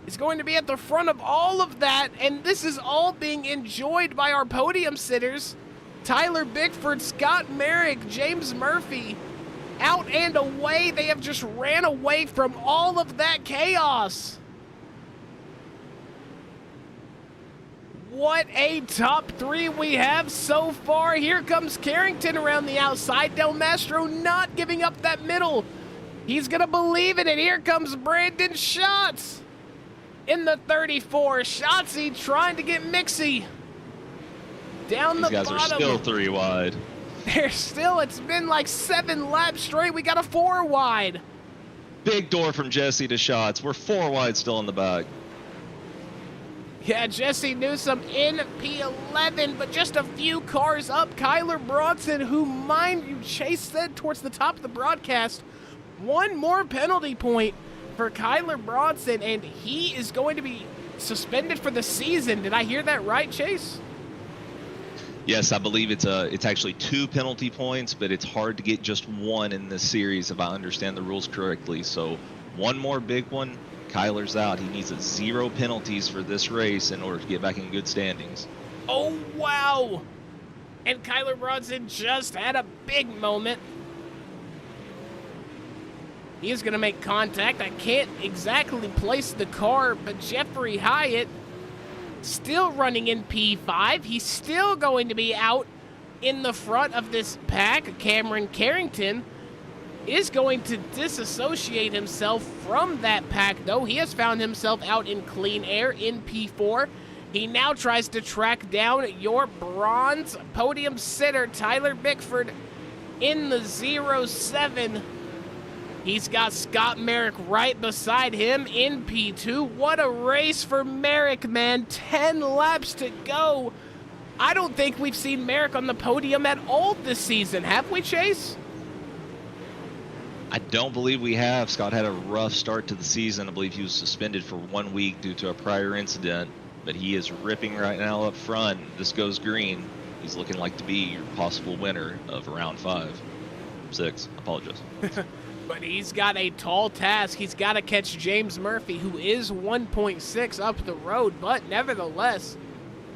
is going to be at the front of all of that. And this is all being enjoyed by our podium sitters. Tyler Bickford, Scott Merrick, James Murphy. Out and away. They have just ran away from all of that chaos. What a top 3 we have so far. Here comes Carrington around the outside. Del Mastro not giving up that middle. He's going to believe in it. Here comes Brandon Schatz in the 34. Schatzy trying to get Mixie down the bottom. These guys are still 3 wide. It's been like 7 laps straight. We got a 4 wide. Big door from Jesse to Shots. We're 4 wide still in the back. Yeah, Jesse Newsome in P11, but just a few cars up. Kyler Bronson, who, mind you, Chase said towards the top of the broadcast, 1 more penalty point for Kyler Bronson, and he is going to be suspended for the season. Did I hear that right, Chase? Yes, I believe it's actually 2 penalty points, but it's hard to get just 1 in this series if I understand the rules correctly. So 1 more big one, Kyler's out. He needs 0 penalties for this race in order to get back in good standings. Oh, wow. And Kyler Bronson just had a big moment. He is going to make contact. I can't exactly place the car, but Jeffrey Hyatt still running in P5. He's still going to be out in the front of this pack. Cameron Carrington is going to disassociate himself from that pack, though. He has found himself out in clean air in P4. He now tries to track down your bronze podium sitter, Tyler Bickford, in the 07. He's got Scott Merrick right beside him in P2. What a race for Merrick, man. 10 laps to go. I don't think we've seen Merrick on the podium at all this season. Have we, Chase? I don't believe we have. Scott had a rough start to the season. I believe he was suspended for 1 week due to a prior incident, but he is ripping right now up front. This goes green. He's looking like to be your possible winner of round 6. Apologize. But he's got a tall task. He's got to catch James Murphy, who is 1.6 up the road. But nevertheless,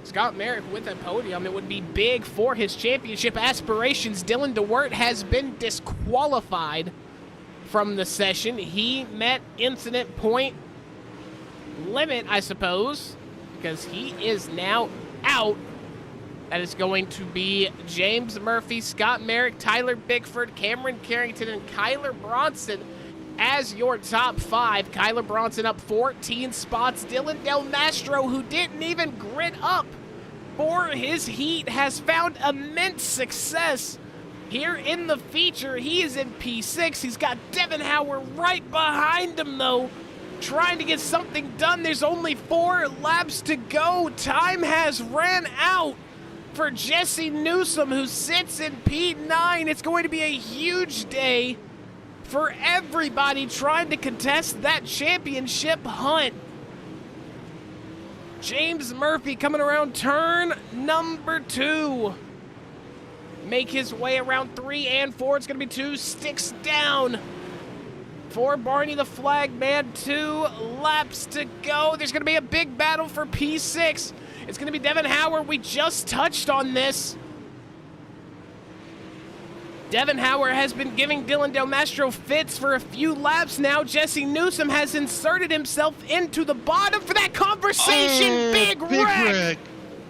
Scott Merrick with a podium. It would be big for his championship aspirations. Dylan DeWert has been disqualified from the session. He met incident point limit, I suppose, because he is now out. That is going to be James Murphy, Scott Merrick, Tyler Bickford, Cameron Carrington, and Kyler Bronson as your top 5. Kyler Bronson up 14 spots. Dylan Del Mastro, who didn't even grit up for his heat, has found immense success here in the feature. He is in P6. He's got Devin Howard right behind him, though, trying to get something done. There's only 4 laps to go. Time has ran out for Jesse Newsom, who sits in P9. It's going to be a huge day for everybody trying to contest that championship hunt. James Murphy coming around turn number 2. Make his way around 3 and 4. It's going to be 2 sticks down for Barney the Flag Man. 2 laps to go. There's going to be a big battle for P6. It's going to be Devin Howard. We just touched on this. Devin Howard has been giving Dylan Del Mastro fits for a few laps now. Jesse Newsom has inserted himself into the bottom for that conversation. Big wreck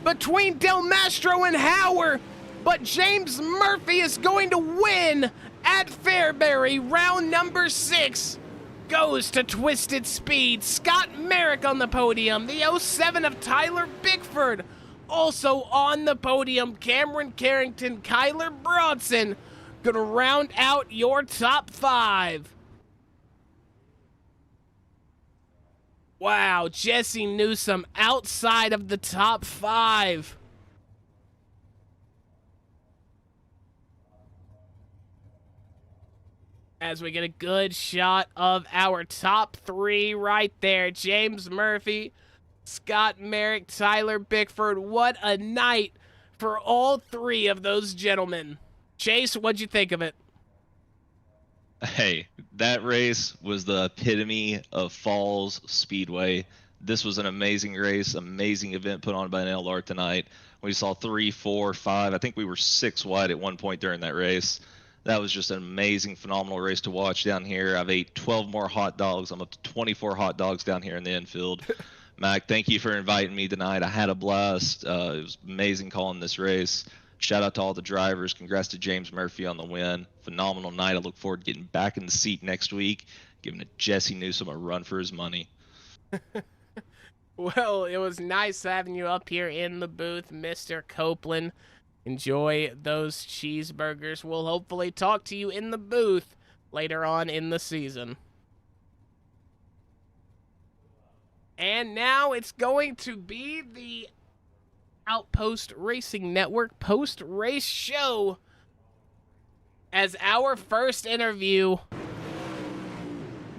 between Del Mastro and Howard. But James Murphy is going to win at Fairbury. Round number 6 goes to Twisted Speed. Scott Merrick on the podium. The 07 of Tyler Bickford also on the podium. Cameron Carrington, Kyler Bronson gonna round out your top 5. Wow, Jesse Newsom outside of the top 5. As we get a good shot of our top 3 right there. James Murphy, Scott Merrick, Tyler Bickford. What a night for all 3 of those gentlemen. Chase, what'd you think of it? Hey, that race was the epitome of Falls Speedway. This was an amazing race, amazing event put on by NLR tonight. We saw 3, 4, 5. I think we were 6 wide at one point during that race. That was just an amazing, phenomenal race to watch down here. I've ate 12 more hot dogs. I'm up to 24 hot dogs down here in the infield. Mac, thank you for inviting me tonight. I had a blast. It was amazing calling this race. Shout out to all the drivers. Congrats to James Murphy on the win. Phenomenal night. I look forward to getting back in the seat next week, giving Jesse Newsom a run for his money. Well, it was nice having you up here in the booth, Mr. Copeland. Enjoy those cheeseburgers. We'll hopefully talk to you in the booth later on in the season. And now it's going to be the OuTPost Racing Network post-race show as our first interview.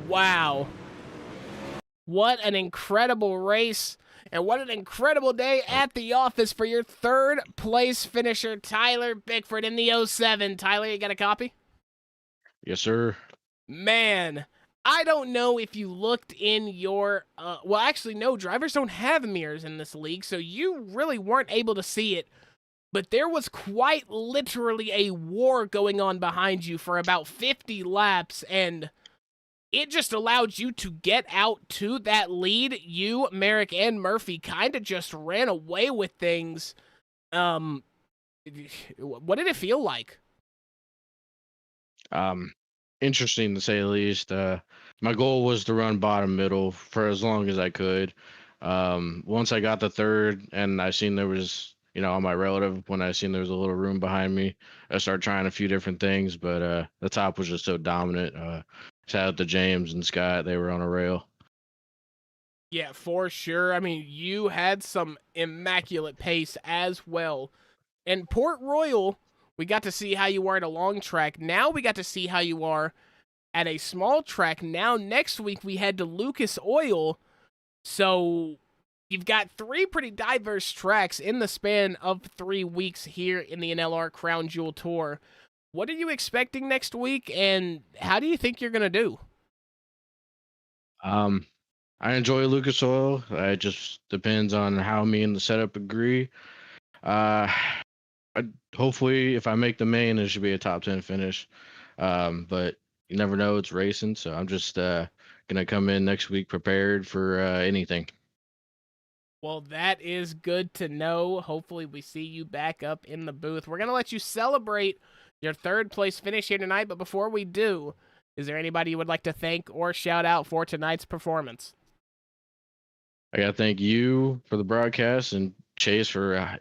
Wow. What an incredible race, and what an incredible day at the office for your third place finisher, Tyler Bickford in the 07. Tyler, you got a copy? Yes, sir. Man, I don't know if you looked in your, well, actually, no, drivers don't have mirrors in this league, so you really weren't able to see it. But there was quite literally a war going on behind you for about 50 laps, and it just allowed you to get out to that lead. You, Merrick, and Murphy kind of just ran away with things. What did it feel like? Interesting to say the least. My goal was to run bottom middle for as long as I could. Once I got the third and I seen there was, on my relative, when I seen there was a little room behind me, I started trying a few different things, but the top was just so dominant. Shout out to James and Scott. They were on a rail. Yeah, for sure. I mean, you had some immaculate pace as well. And Port Royal, we got to see how you are at a long track. Now we got to see how you are at a small track. Now next week we head to Lucas Oil. So you've got three pretty diverse tracks in the span of 3 weeks here in the NLR Crown Jewel Tour. What are you expecting next week, and how do you think you're going to do? I enjoy Lucas Oil. It just depends on how me and the setup agree. Hopefully, if I make the main, it should be a top 10 finish. But you never know. It's racing, so I'm just gonna come in next week prepared for anything. Well, that is good to know. Hopefully, we see you back up in the booth. We're going to let you celebrate your third place finish here tonight, but before we do, is there anybody you would like to thank or shout out for tonight's performance? I gotta thank you for the broadcast and Chase for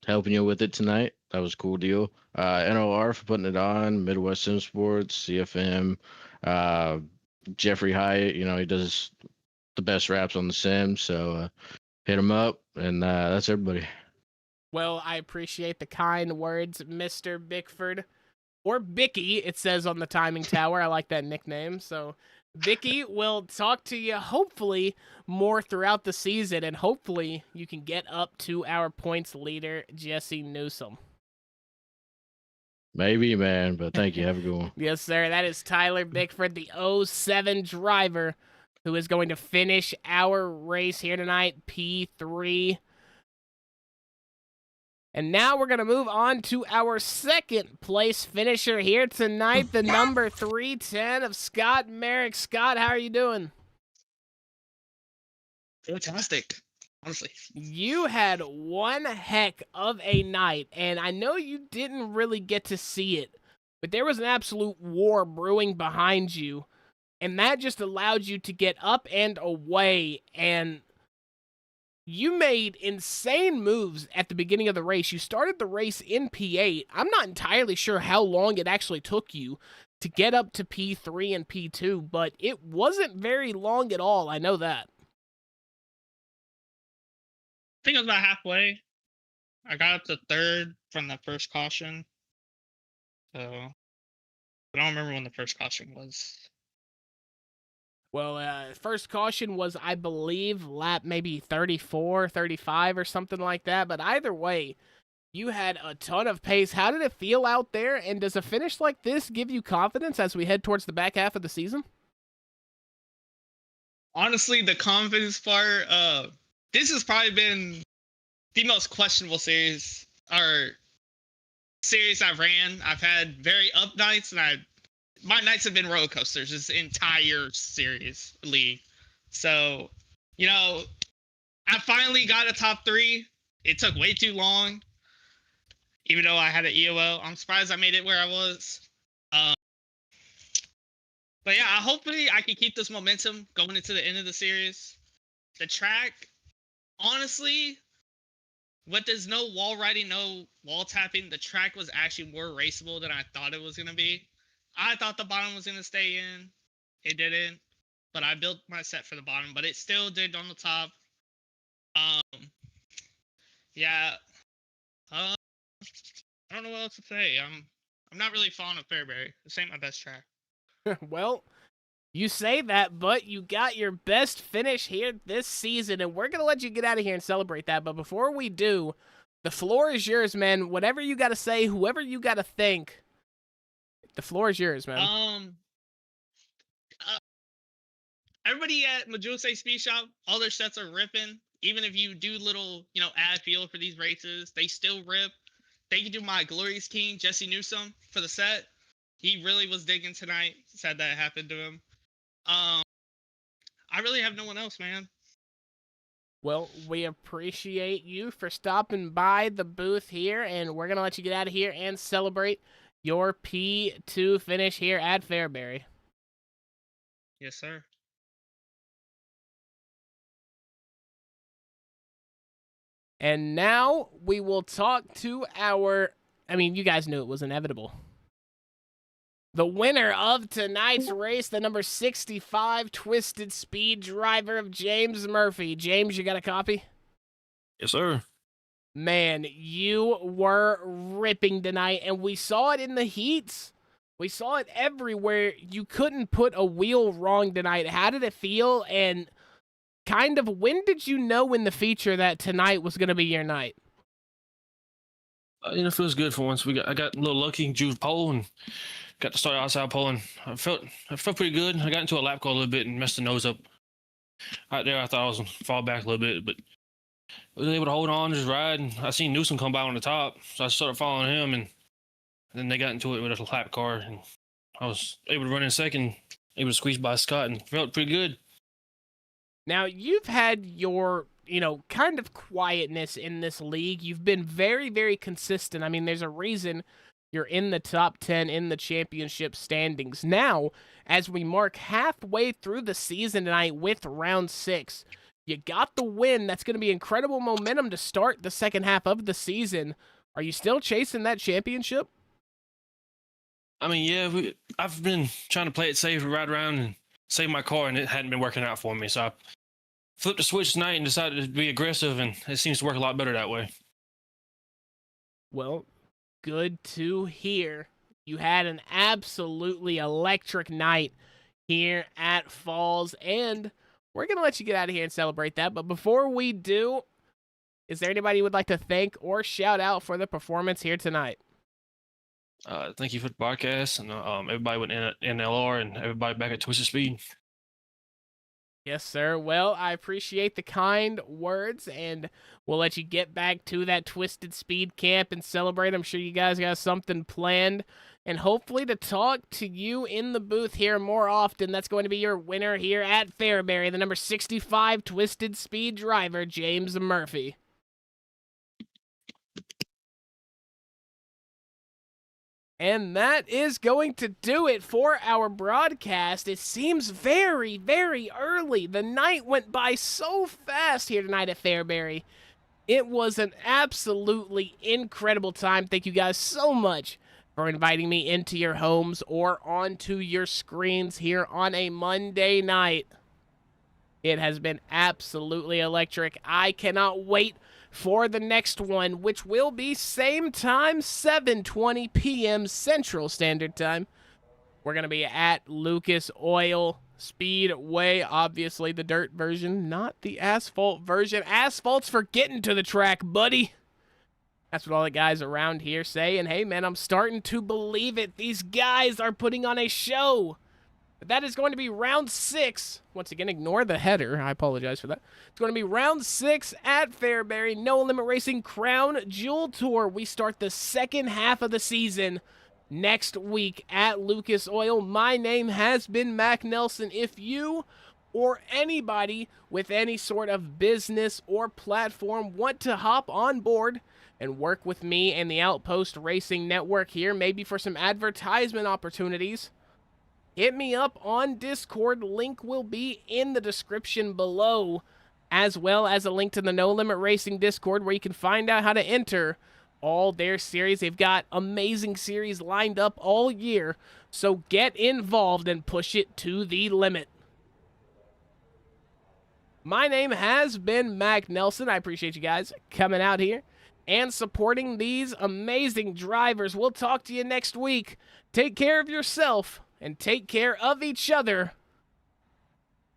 helping you with it tonight. That was a cool deal. NOR for putting it on. Midwest Sim Sports, CFM, Jeffrey Hyatt. He does the best raps on the sim, so hit him up, and that's everybody. Well, I appreciate the kind words, Mr. Bickford. Or Bicky, it says on the timing tower. I like that nickname. So, Bicky, we'll talk to you hopefully more throughout the season, and hopefully you can get up to our points leader, Jesse Newsom. Maybe, man, but thank you. Have a good one. Yes, sir. That is Tyler Bickford, the 07 driver, who is going to finish our race here tonight, P3. And now we're going to move on to our second place finisher here tonight, the number 310 of Scott Merrick. Scott, how are you doing? Fantastic, honestly. You had one heck of a night, and I know you didn't really get to see it, but there was an absolute war brewing behind you, and that just allowed you to get up and away, and you made insane moves at the beginning of the race. You started the race in P8. I'm not entirely sure how long it actually took you to get up to P3 and P2, but it wasn't very long at all. I know that. I think it was about halfway. I got up to third from the first caution. So I don't remember when the first caution was. Well, first caution was, I believe, lap maybe 34, 35 or something like that. But either way, you had a ton of pace. How did it feel out there? And does a finish like this give you confidence as we head towards the back half of the season? Honestly, the confidence part, this has probably been the most questionable series I've ran. I've had very up nights, and my nights have been roller coasters this entire series league. So, I finally got a top 3. It took way too long, even though I had an EOL. I'm surprised I made it where I was. But yeah, hopefully I can keep this momentum going into the end of the series. The track, honestly, with there's no wall riding, no wall tapping, the track was actually more raceable than I thought it was going to be. I thought the bottom was going to stay in. It didn't. But I built my set for the bottom, but it still did on the top. Yeah. I don't know what else to say. I'm not really fond of Fairbury. This ain't my best track. Well, You say that, but you got your best finish here this season, and we're going to let you get out of here and celebrate that. But before we do, the floor is yours, man. Whatever you got to say, whoever you got to thank, the floor is yours, man. Everybody at Majuse Speed Shop, all their sets are ripping. Even if you do little, ad feel for these races, they still rip. Thank you to my Glorious King, Jesse Newsome, for the set. He really was digging tonight. Sad that happened to him. I really have no one else, man. Well, we appreciate you for stopping by the booth here, and we're going to let you get out of here and celebrate your P2 finish here at Fairbury. Yes, sir. And now we will talk to you guys knew it was inevitable. The winner of tonight's race, the number 65 Twisted Speed driver of James Murphy. James, you got a copy? Yes, sir. Man, you were ripping tonight, and we saw it in the heats. We saw it everywhere. You couldn't put a wheel wrong tonight. How did it feel? And kind of, when did you know in the feature that tonight was going to be your night? It feels good for once. I got a little lucky, drew pole, and got to start outside pole. I felt pretty good. I got into a lap call a little bit and messed the nose up. Right there, I thought I was going to fall back a little bit, but I was able to hold on, just ride. And I seen Newsom come by on the top, so I started following him, and then they got into it with a lap car, and I was able to run in second, able to squeeze by Scott, and felt pretty good. Now, you've had your, kind of quietness in this league. You've been very, very consistent. I mean, there's a reason you're in the top 10 in the championship standings. Now, as we mark halfway through the season tonight with round 6, you got the win. That's going to be incredible momentum to start the second half of the season. Are you still chasing that championship? I mean, yeah, I've been trying to play it safe, ride around and save my car, and it hadn't been working out for me. So I flipped the switch tonight and decided to be aggressive, and it seems to work a lot better that way. Well, good to hear. You had an absolutely electric night here at Falls, and we're going to let you get out of here and celebrate that. But before we do, is there anybody you would like to thank or shout out for the performance here tonight? Thank you for the podcast, and everybody with NLR and everybody back at Twisted Speed. Yes, sir. Well, I appreciate the kind words, and we'll let you get back to that Twisted Speed camp and celebrate. I'm sure you guys got something planned, and hopefully to talk to you in the booth here more often. That's going to be your winner here at Fairbury, the number 65 Twisted Speed driver, James Murphy. And that is going to do it for our broadcast. It seems very, very early. The night went by so fast here tonight at Fairbury. It was an absolutely incredible time. Thank you guys so much for inviting me into your homes or onto your screens here on a Monday night. It has been absolutely electric. I cannot wait for the next one, which will be same time, 7:20 p.m. Central Standard Time. We're going to be at Lucas Oil Speedway, obviously the dirt version, not the asphalt version. Asphalt's for getting to the track, buddy. That's what all the guys around here say, and hey, man, I'm starting to believe it. These guys are putting on a show. But that is going to be round 6. Once again, ignore the header. I apologize for that. It's going to be round 6 at Fairbury. No Limit Racing Crown Jewel Tour. We start the second half of the season next week at Lucas Oil. My name has been Mac Nelson. If you or anybody with any sort of business or platform want to hop on board and work with me and the OuTPost Racing Network here, maybe for some advertisement opportunities, hit me up on Discord. Link will be in the description below, as well as a link to the No Limit Racing Discord where you can find out how to enter all their series. They've got amazing series lined up all year, so get involved and push it to the limit. My name has been Mac Nelson. I appreciate you guys coming out here and supporting these amazing drivers. We'll talk to you next week. Take care of yourself and take care of each other.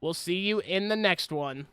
We'll see you in the next one.